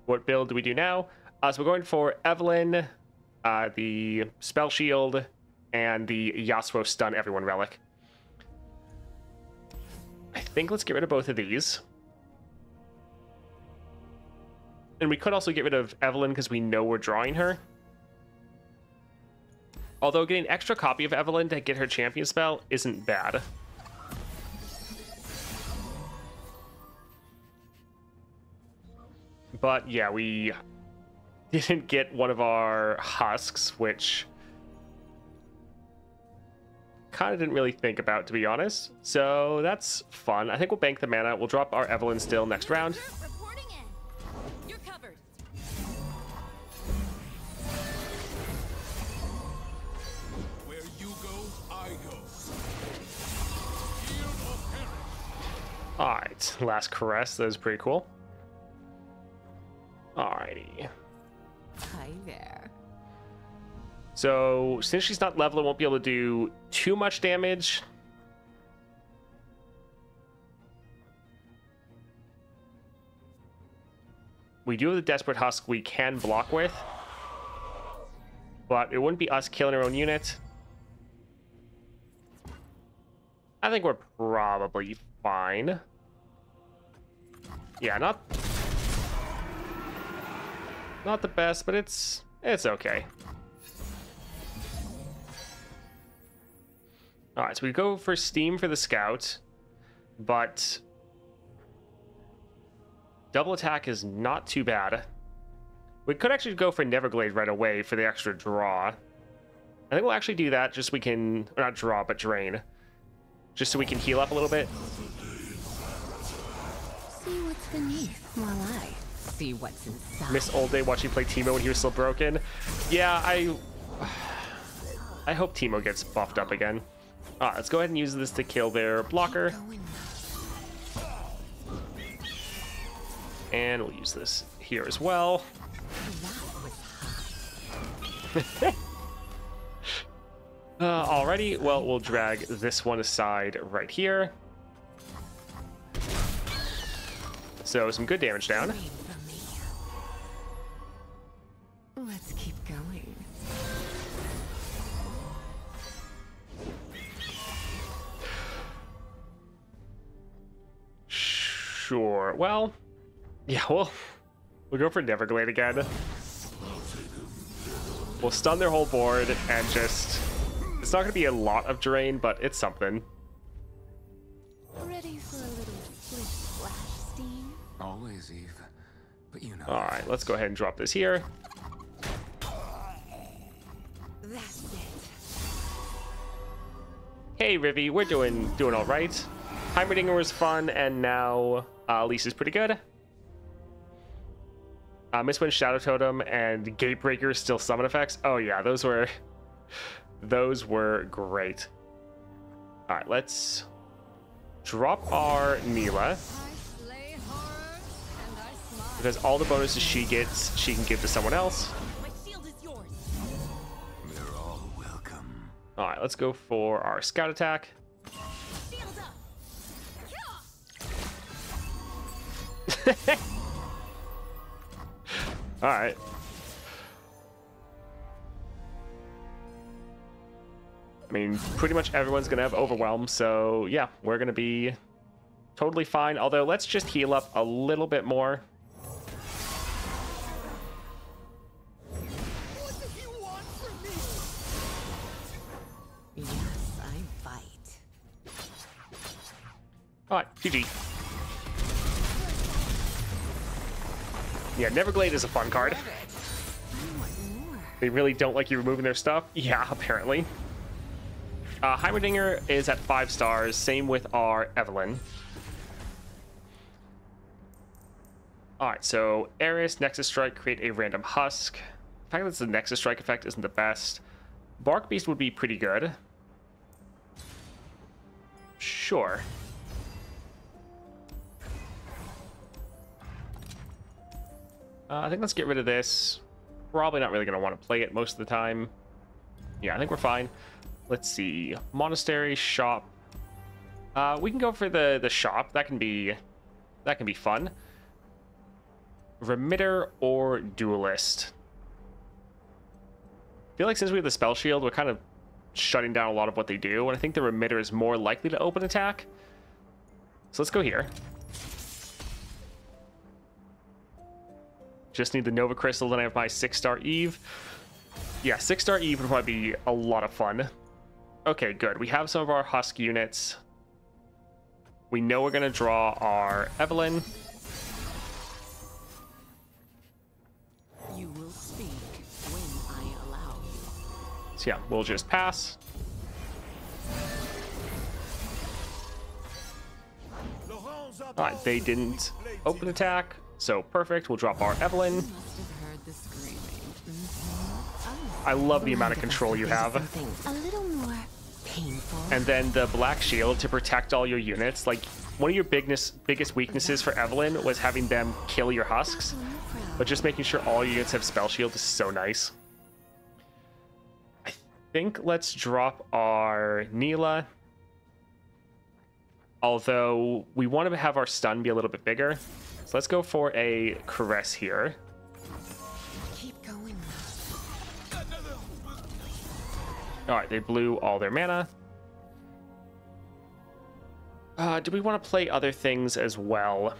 What build do we do now? So we're going for Evelynn, the Spell Shield, and the Yasuo Stun Everyone Relic. I think let's get rid of both of these. And we could also get rid of Evelynn because we know we're drawing her. Although getting an extra copy of Evelynn to get her champion spell isn't bad. But yeah, we didn't get one of our husks, which kind of didn't really think about, to be honest. So that's fun. I think we'll bank the mana. We'll drop our Evelynn still next round. Reporting in. You're covered. Where you go, I go. Yield or perish. Alright, last caress. That was pretty cool. Alrighty. Hi there. So, since she's not level, it won't be able to do too much damage. We do have the Desperate Husk we can block with. But it wouldn't be us killing our own unit. I think we're probably fine. Yeah, not the best, but it's okay. Alright, so we go for Steam for the Scout, but double attack is not too bad. We could actually go for Neverglade right away for the extra draw. I think we'll actually do that just so we can, or not draw, but drain. Just so we can heal up a little bit. See what's beneath while I see what's inside. Miss old day watching play Teemo when he was still broken. Yeah, I hope Teemo gets buffed up again. Alright, let's go ahead and use this to kill their blocker. And we'll use this here as well. Alrighty, well, we'll drag this one aside right here. So some good damage down. Let's keep going. Sure. Well, yeah, we'll go for Neverglade again. We'll stun their whole board and just... It's not going to be a lot of drain, but it's something. Ready for a little splish splash steam? Always, Eve. But you know. All right, let's go ahead and drop this here. That's it. Hey, Rivy, we're doing all right. Heimerdinger was fun, and now Lisa's pretty good. Mistwind, Shadow Totem, and Gatebreaker still summon effects. Oh yeah, those were great. All right, let's drop our Neela, because all the bonuses she gets, she can give to someone else. My shield is yours. They're all welcome. All right, let's go for our scout attack. Shield up. All right. I mean, pretty much everyone's gonna have overwhelm, so yeah, we're gonna be totally fine. Although, let's just heal up a little bit more. What do you want from me? Yes, I bite. All right, GG. Yeah, Neverglade is a fun card. I want more. They really don't like you removing their stuff. Yeah, apparently. Heimerdinger is at 5 stars. Same with our Evelynn. All right, so Ares, Nexus Strike, create a random husk. The fact that it's the Nexus Strike effect isn't the best. Bark Beast would be pretty good. Sure. I think let's get rid of this. Probably not really going to want to play it most of the time. Yeah, I think we're fine. Let's see. Monastery, shop. We can go for the shop. That can be fun. Remitter or duelist. I feel like since we have the spell shield, we're kind of shutting down a lot of what they do, and I think the remitter is more likely to open attack. So let's go here. Just need the Nova Crystal, then I have my 6-star Eve. Yeah, 6-star Eve would probably be a lot of fun. Okay, good. We have some of our Husk units. We know we're going to draw our Evelynn. You will speak when I allow you. So yeah, we'll just pass. Alright, they didn't open attack, so perfect. We'll drop our Evelynn. Must have heard the screaming. I love the amount of control you have. Something a little more painful. And then the Black Shield to protect all your units. Like, one of your biggest weaknesses for Evelynn was having them kill your husks. But just making sure all your units have Spell Shield is so nice. I think let's drop our Neela. Although, we want to have our stun be a little bit bigger. So let's go for a Caress here. Keep going. Alright, they blew all their mana. Do we want to play other things as well?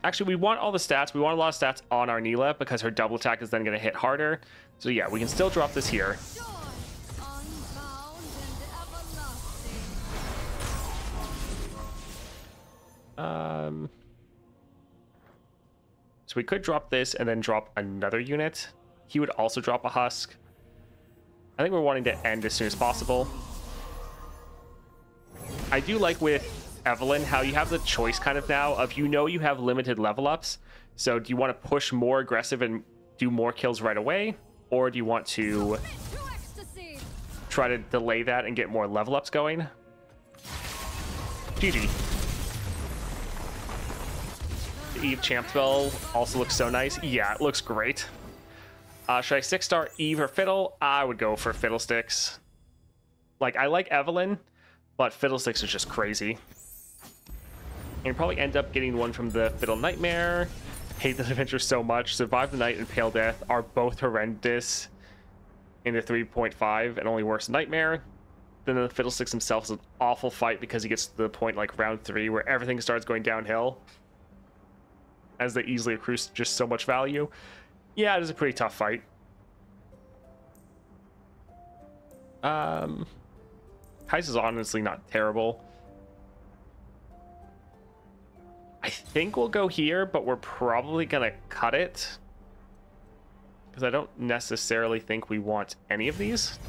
Actually, we want all the stats. We want a lot of stats on our Neela because her double attack is then going to hit harder. So yeah, we can still drop this here. Joy, unbound and everlasting. So we could drop this and then drop another unit. He would also drop a husk. I think we're wanting to end as soon as possible. I do like with Evelynn how you have the choice kind of now of, you know, you have limited level ups. So do you want to push more aggressive and do more kills right away? Or do you want to try to delay that and get more level ups going? GG. The Eve champ spell also looks so nice. Yeah, it looks great. Should I 6-star Eve or Fiddle? I would go for Fiddlesticks. Like, I like Evelynn, but Fiddlesticks is just crazy. And you probably end up getting one from the Fiddle Nightmare. Hate this adventure so much. Survive the Night and Pale Death are both horrendous in the 3.5 and only worse Nightmare. Then the Fiddlesticks himself is an awful fight because he gets to the point like round 3 where everything starts going downhill as they easily accrue just so much value. Yeah, it is a pretty tough fight. Heist is honestly not terrible. I think we'll go here, but we're probably gonna cut it because I don't necessarily think we want any of these.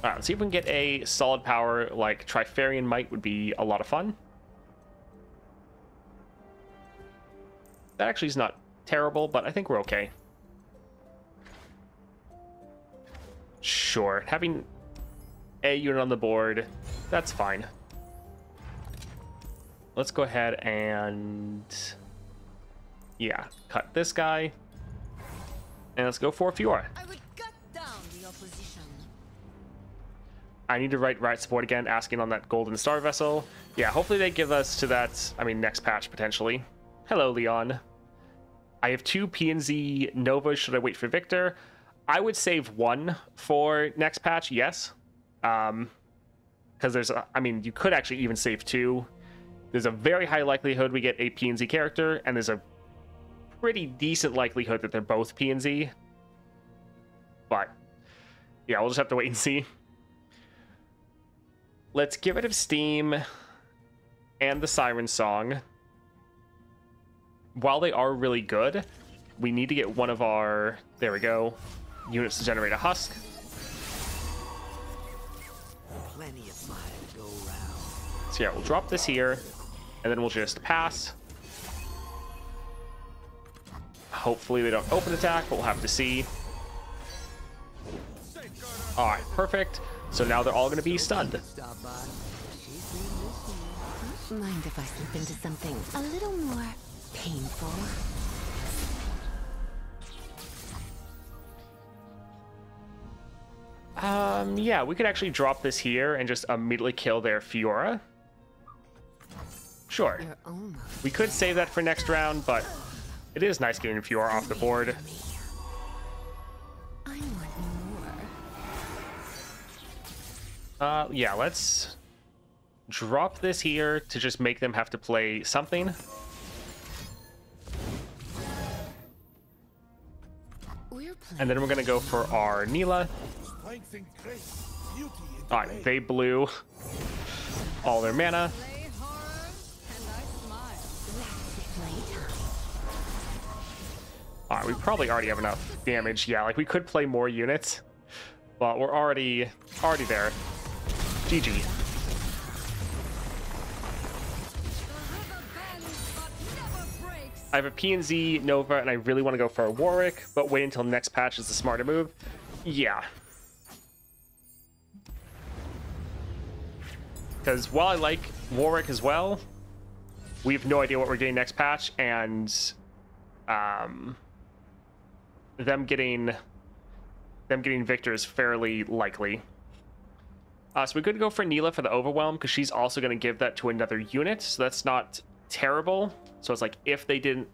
All right, let's see if we can get a solid power like Trifarian Might would be a lot of fun. That actually is not terrible, but I think we're okay. Sure, having a unit on the board, that's fine. Let's go ahead and, yeah, cut this guy. And let's go for Fiora. I would cut down the opposition. I need to write right support again, asking on that Golden Star vessel. Yeah, hopefully they give us to that, I mean, next patch potentially. Hello, Leon. I have 2 P&Z Novas. Should I wait for Victor? I would save 1 for next patch, yes. Because there's, I mean, you could actually even save 2. There's a very high likelihood we get a P&Z character, and there's a pretty decent likelihood that they're both P&Z. But, yeah, we'll just have to wait and see. Let's get rid of Steam and the Siren Song. While they are really good, we need to get one of our, there we go, units to generate a husk. Plenty of fire to go around. So yeah, we'll drop this here, and then we'll just pass. Hopefully they don't open attack, but we'll have to see. All right, perfect. So now they're all going to be stunned. Stop by. She's been listening. Mind if I slip into something a little more painful? Yeah, we could actually drop this here and just immediately kill their Fiora. Sure. You're almost We could save that for next round, but it is nice getting Fiora off the board. I want more. Yeah, let's drop this here to just make them have to play something. We're playing. And then we're going to go for our Neela. Strength and grace, beauty and All right, they blew all their mana. Play hard, and I smile. Playtime. All right, we probably already have enough damage. Yeah, like we could play more units, but we're already there. GG. The river bends, but never breaks. I have a P&Z Nova, and I really want to go for a Warwick, but wait until next patch is the smarter move. Yeah. Because while I like Warwick as well, we have no idea what we're getting next patch, and them getting Victor is fairly likely. So we could go for Neela for the Overwhelm, because she's also going to give that to another unit, so that's not terrible. So it's like, if they didn't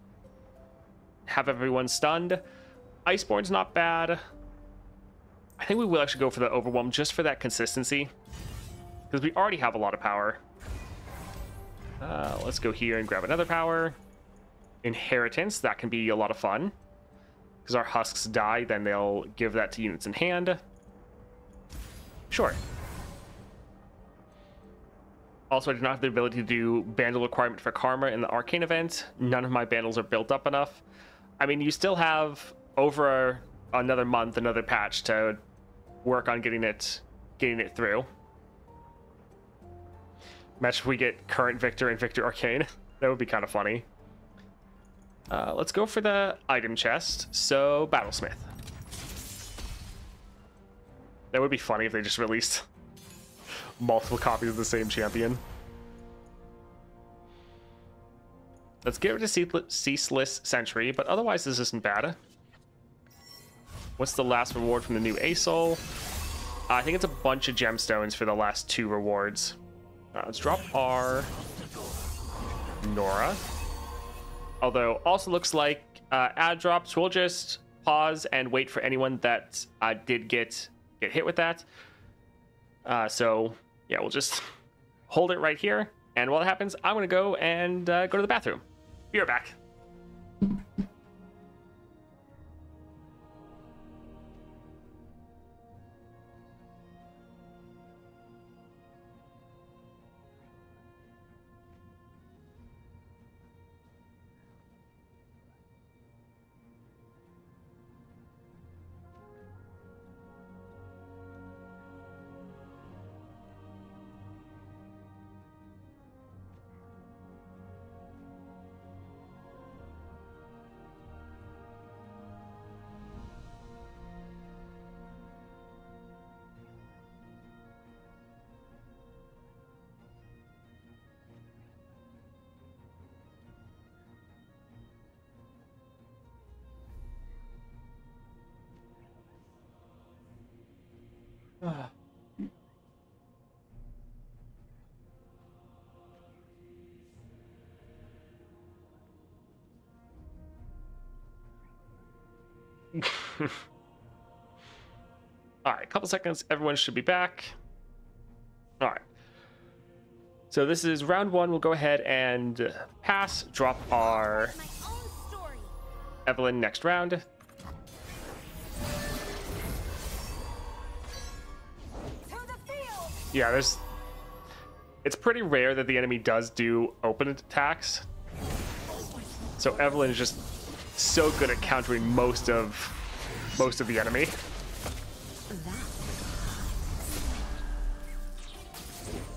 have everyone stunned. Iceborne's not bad. I think we will actually go for the Overwhelm just for that consistency, because we already have a lot of power. Let's go here and grab another power. Inheritance, that can be a lot of fun. Because our husks die, then they'll give that to units in hand. Sure. Also, I did not have the ability to do bundle requirement for Karma in the Arcane event. None of my bundles are built up enough. I mean, you still have over another month, another patch to work on getting it through. Imagine if we get current Victor and Victor Arcane. That would be kind of funny. Let's go for the item chest. So, Battlesmith. That would be funny if they just released multiple copies of the same champion. Let's get rid of Ceaseless Sentry, but otherwise this isn't bad. What's the last reward from the new ASOL? I think it's a bunch of gemstones for the last 2 rewards. Let's drop our Nora. Although, also looks like ad drops. We'll just pause and wait for anyone that did get hit with that. So, yeah, we'll just hold it right here. And while it happens, I'm going to go and go to the bathroom. Be right back. All right, a couple seconds. Everyone should be back. All right. So this is round 1. We'll go ahead and pass, drop our Evelynn next round. Yeah, it's pretty rare that the enemy does do open attacks. So Evelynn is just so good at countering most of the enemy.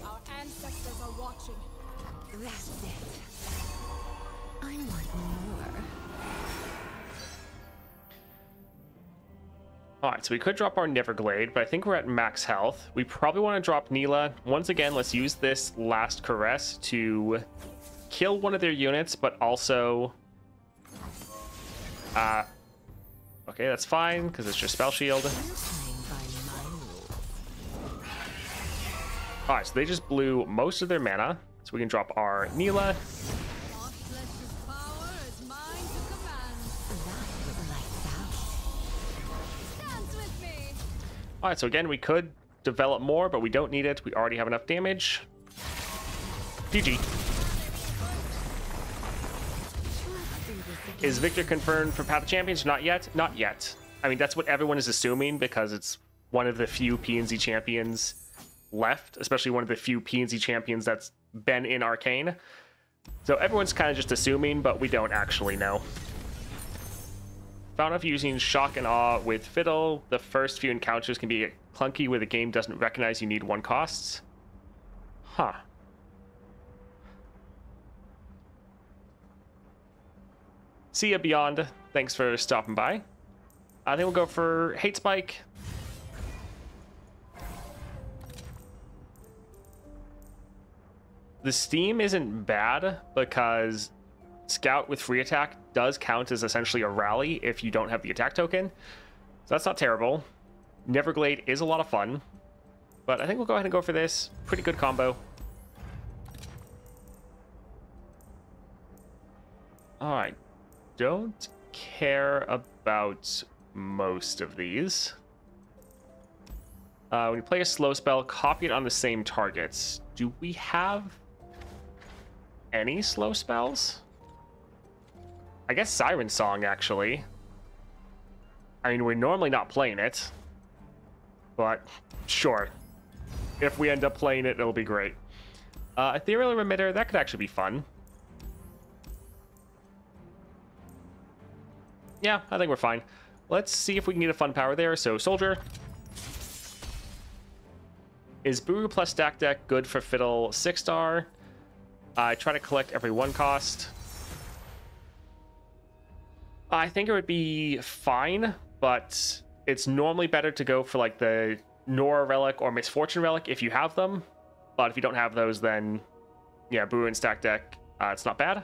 Our ancestors are watching. That's it. I want more. Alright, so we could drop our Neverglade, but I think we're at max health. We probably want to drop Neela. Once again, let's use this last Caress to kill one of their units, but also... okay, that's fine, because it's just Spell Shield. Alright, so they just blew most of their mana, so we can drop our Neela. Heartless's power is mine to command. Dance with me. Alright, so again, we could develop more, but we don't need it. We already have enough damage. GG. Is Victor confirmed for Path of Champions? Not yet. Not yet. I mean, that's what everyone is assuming because it's one of the few PNZ champions left, especially one of the few PNZ champions that's been in Arcane. So everyone's kind of just assuming, but we don't actually know. Found out using Shock and Awe with Fiddle, the first few encounters can be clunky where the game doesn't recognize you need 1 costs. Huh. See ya, Beyond. Thanks for stopping by. I think we'll go for Hate Spike. The Steam isn't bad because Scout with free attack does count as essentially a rally if you don't have the attack token. So that's not terrible. Neverglade is a lot of fun, but I think we'll go ahead and go for this. Pretty good combo. All right. Don't care about most of these. When you play a slow spell, copy it on the same targets. Do we have any slow spells? I guess Siren Song, actually. I mean, we're normally not playing it, but sure. If we end up playing it, it'll be great. Ethereal Remitter, that could actually be fun. Yeah, I think we're fine. Let's see if we can get a fun power there. So, Soldier. Is Buru plus Stack Deck good for Fiddle 6-star? I try to collect every 1 cost. I think it would be fine, but it's normally better to go for like the Nora Relic or Misfortune Relic if you have them. But if you don't have those, then yeah, Buru and Stack Deck, it's not bad.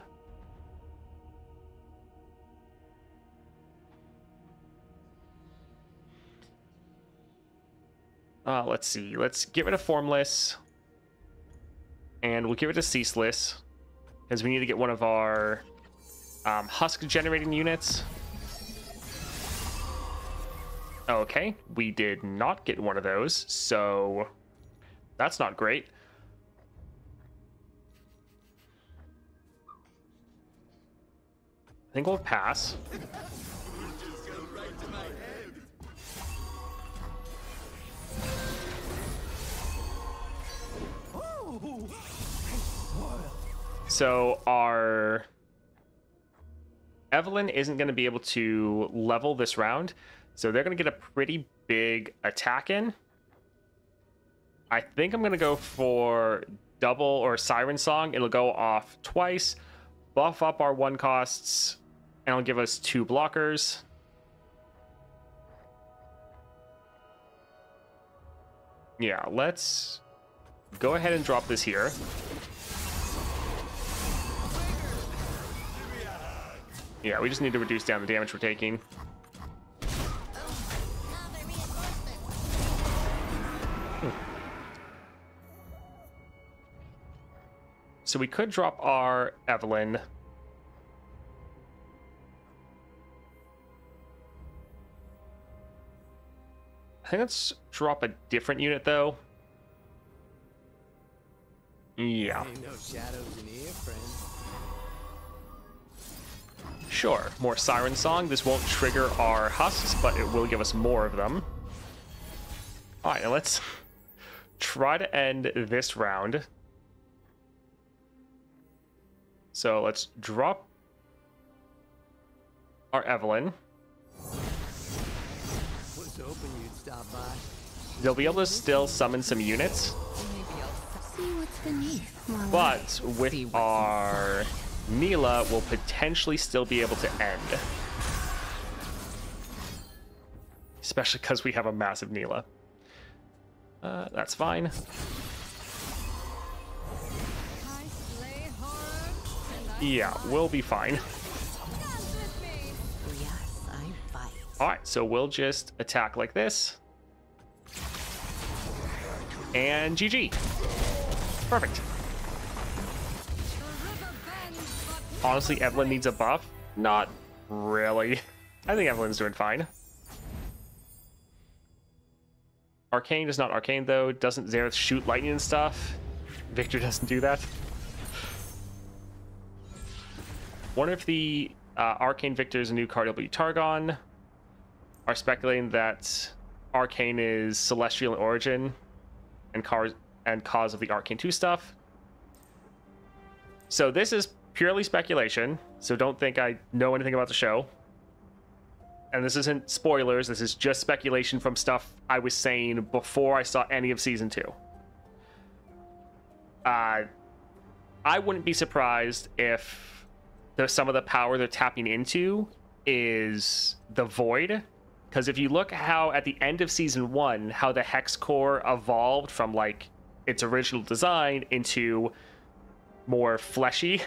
Let's see. Let's get rid of Formless. And we'll give it a Ceaseless. Because we need to get one of our Husk generating units. Okay, we did not get one of those. So that's not great. I think we'll pass. So our Evelynn isn't going to be able to level this round. So they're going to get a pretty big attack in. I think I'm going to go for double or Siren Song. It'll go off twice, buff up our 1 costs, and it'll give us 2 blockers. Yeah, let's go ahead and drop this here. Yeah, we just need to reduce down the damage we're taking. So we could drop our Evelynn. I think let's drop a different unit though. Yeah. Ain't no shadows in here, friend. Sure, more Siren Song. This won't trigger our husks, but it will give us more of them. All right, now let's try to end this round. So let's drop our Evelynn. Was hoping you'd stop by. They'll be able to still summon some units, See what's beneath. but with our Neela, we'll potentially still be able to end. Especially because we have a massive Neela. That's fine. I slay horror, and I Yeah, we'll be fine. dance with me. Yes, I fight. Alright, so we'll just attack like this. And GG. Perfect. The river bends, but Honestly, Evelynn needs a buff. Not really. I think Evelynn's doing fine. Arcane does not arcane though. Doesn't Xerath shoot lightning and stuff? Victor doesn't do that. Wonder if the Arcane Victor is a new card. It'll be Targon. Are speculating that Arcane is celestial in origin and cause of the Arcane 2 stuff. So this is purely speculation, so don't think I know anything about the show. And this isn't spoilers, this is just speculation from stuff I was saying before I saw any of Season 2. I wouldn't be surprised if some of the power they're tapping into is the Void. Because if you look how at the end of Season 1, how the Hex Core evolved from like its original design into more fleshy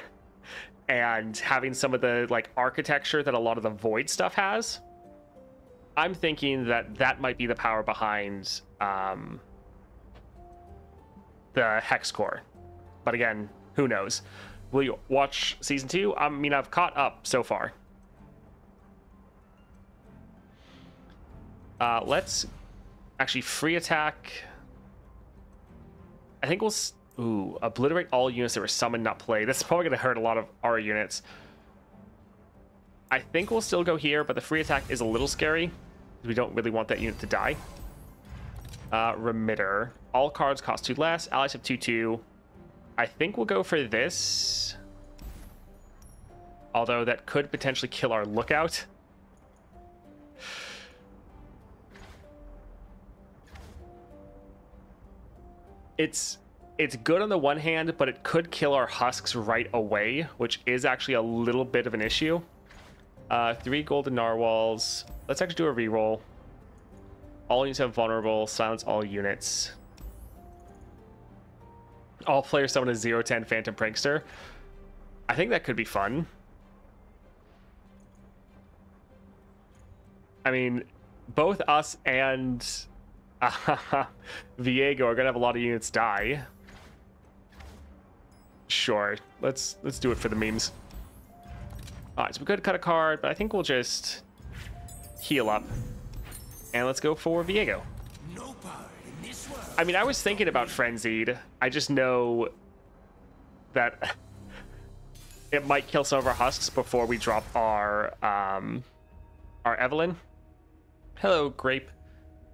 and having some of the like architecture that a lot of the Void stuff has, I'm thinking that that might be the power behind the Hex Core. But again, who knows? Will you watch Season 2? I mean, I've caught up so far. Let's actually free attack. I think we'll... Ooh, obliterate all units that were summoned, not played. That's probably going to hurt a lot of our units. I think we'll still go here, but the free attack is a little scary. We don't really want that unit to die. Remitter. All cards cost 2 less. Allies have 2/2. I think we'll go for this. Although that could potentially kill our lookout. It's good on the one hand, but it could kill our husks right away, which is actually a little bit of an issue. 3 golden narwhals. Let's actually do a reroll. All units have vulnerable. Silence all units. All players summon a 0/10 Phantom Prankster. I think that could be fun. I mean, both us and Viego are gonna have a lot of units die. Sure, let's do it for the memes. All right, so we could cut a card, but I think we'll just heal up and let's go for Viego. No power in this world. I mean, I was thinking about Frenzied. I just know that it might kill some of our husks before we drop our Evelynn. Hello, Grape.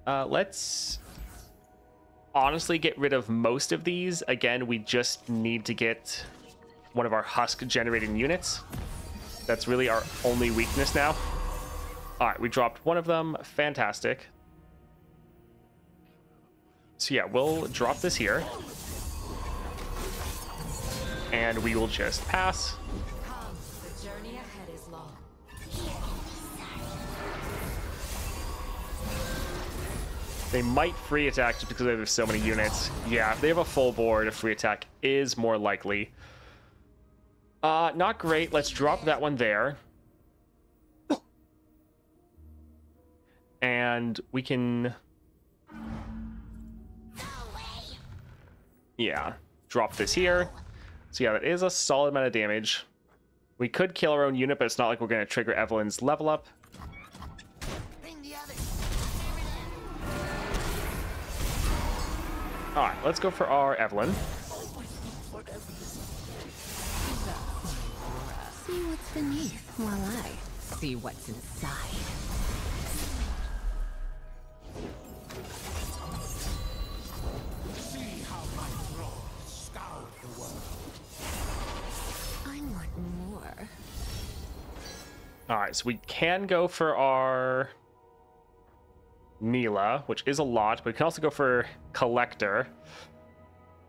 Let's honestly get rid of most of these. Again, we just need to get one of our husk generating units. That's really our only weakness now. All right, we dropped one of them. Fantastic. So yeah, we'll drop this here. And we will just pass. The journey ahead is long. They might free attack just because they have so many units. Yeah, if they have a full board, a free attack is more likely. Not great. Let's drop that one there. And we can... Yeah, drop this here. So yeah, that is a solid amount of damage. We could kill our own unit, but it's not like we're going to trigger Evelynn's level up. Bring the others. All right, let's go for our Evelynn. See what's beneath while I see what's inside. See how my throne scoured the world. I want more. All right, so we can go for our Neela, which is a lot, but we can also go for Collector.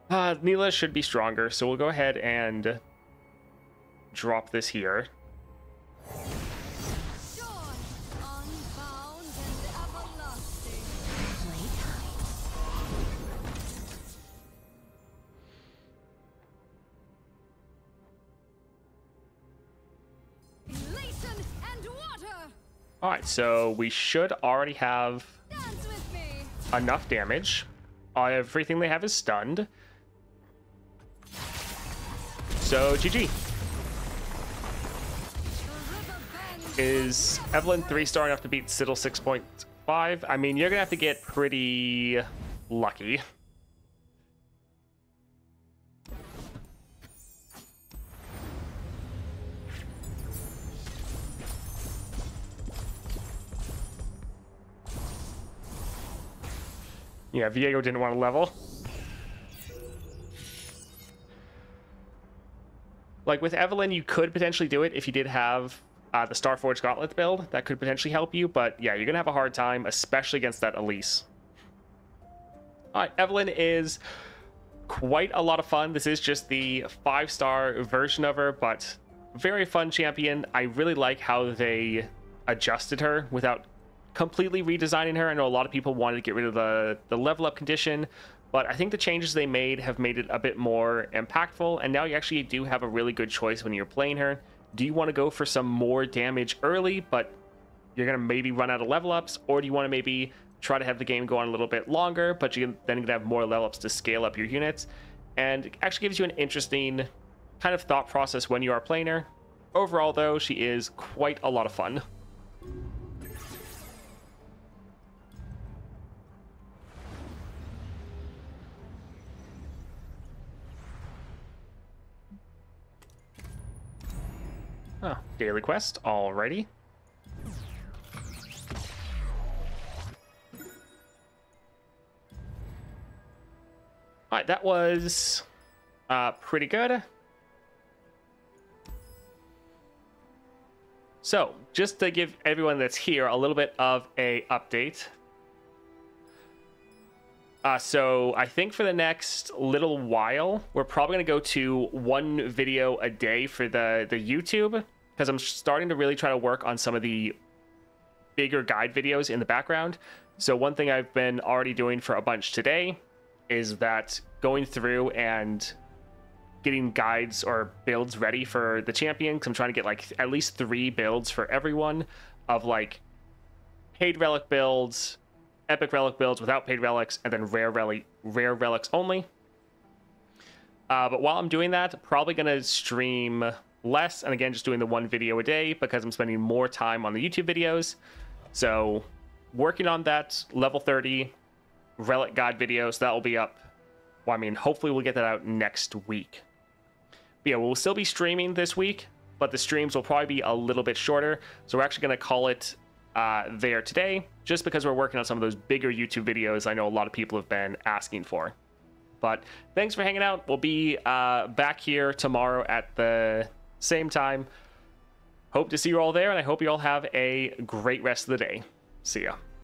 Neela should be stronger, so we'll go ahead and drop this here. Joy, unbound and everlasting. Elation and water. All right, so we should already have Dance with me. enough damage. Everything they have is stunned. So GG. The river bends. Is Evelynn 3-star enough to beat Siddle 6.5? I mean, you're gonna have to get pretty lucky. Yeah, Viego didn't want to level. Like with Evelynn, you could potentially do it if you did have the Starforged Gauntlet build. That could potentially help you, but yeah, you're gonna have a hard time, especially against that Elise. All right, Evelynn is quite a lot of fun. This is just the 5-star version of her, but very fun champion. I really like how they adjusted her without completely redesigning her. I know a lot of people wanted to get rid of the level up condition, but I think the changes they made have made it a bit more impactful, and now you actually do have a really good choice when you're playing her. Do you want to go for some more damage early, but you're going to maybe run out of level ups, or do you want to maybe try to have the game go on a little bit longer, but you're then going to have more level ups to scale up your units? And it actually gives you an interesting kind of thought process when you are playing her. Overall, though, she is quite a lot of fun. Oh, daily quest, alrighty. Alright, that was Pretty good. So, just to give everyone that's here a little bit of a update. So I think for the next little while, we're probably going to go to 1 video a day for the YouTube, because I'm starting to really try to work on some of the bigger guide videos in the background. So one thing I've been already doing for a bunch today is that going through and getting guides or builds ready for the champion, because I'm trying to get like at least 3 builds for everyone of like paid relic builds, epic relic builds without paid relics, and then rare relics only. But while I'm doing that, probably gonna stream less, and again just doing the 1 video a day because I'm spending more time on the YouTube videos. So working on that level 30 relic guide video, so that will be up. Well, I mean, hopefully we'll get that out next week. But yeah, we'll still be streaming this week, but the streams will probably be a little bit shorter. So we're actually gonna call it there today, just because we're working on some of those bigger YouTube videos I know a lot of people have been asking for. But thanks for hanging out. We'll be back here tomorrow at the same time. Hope to see you all there, and I hope you all have a great rest of the day. See ya.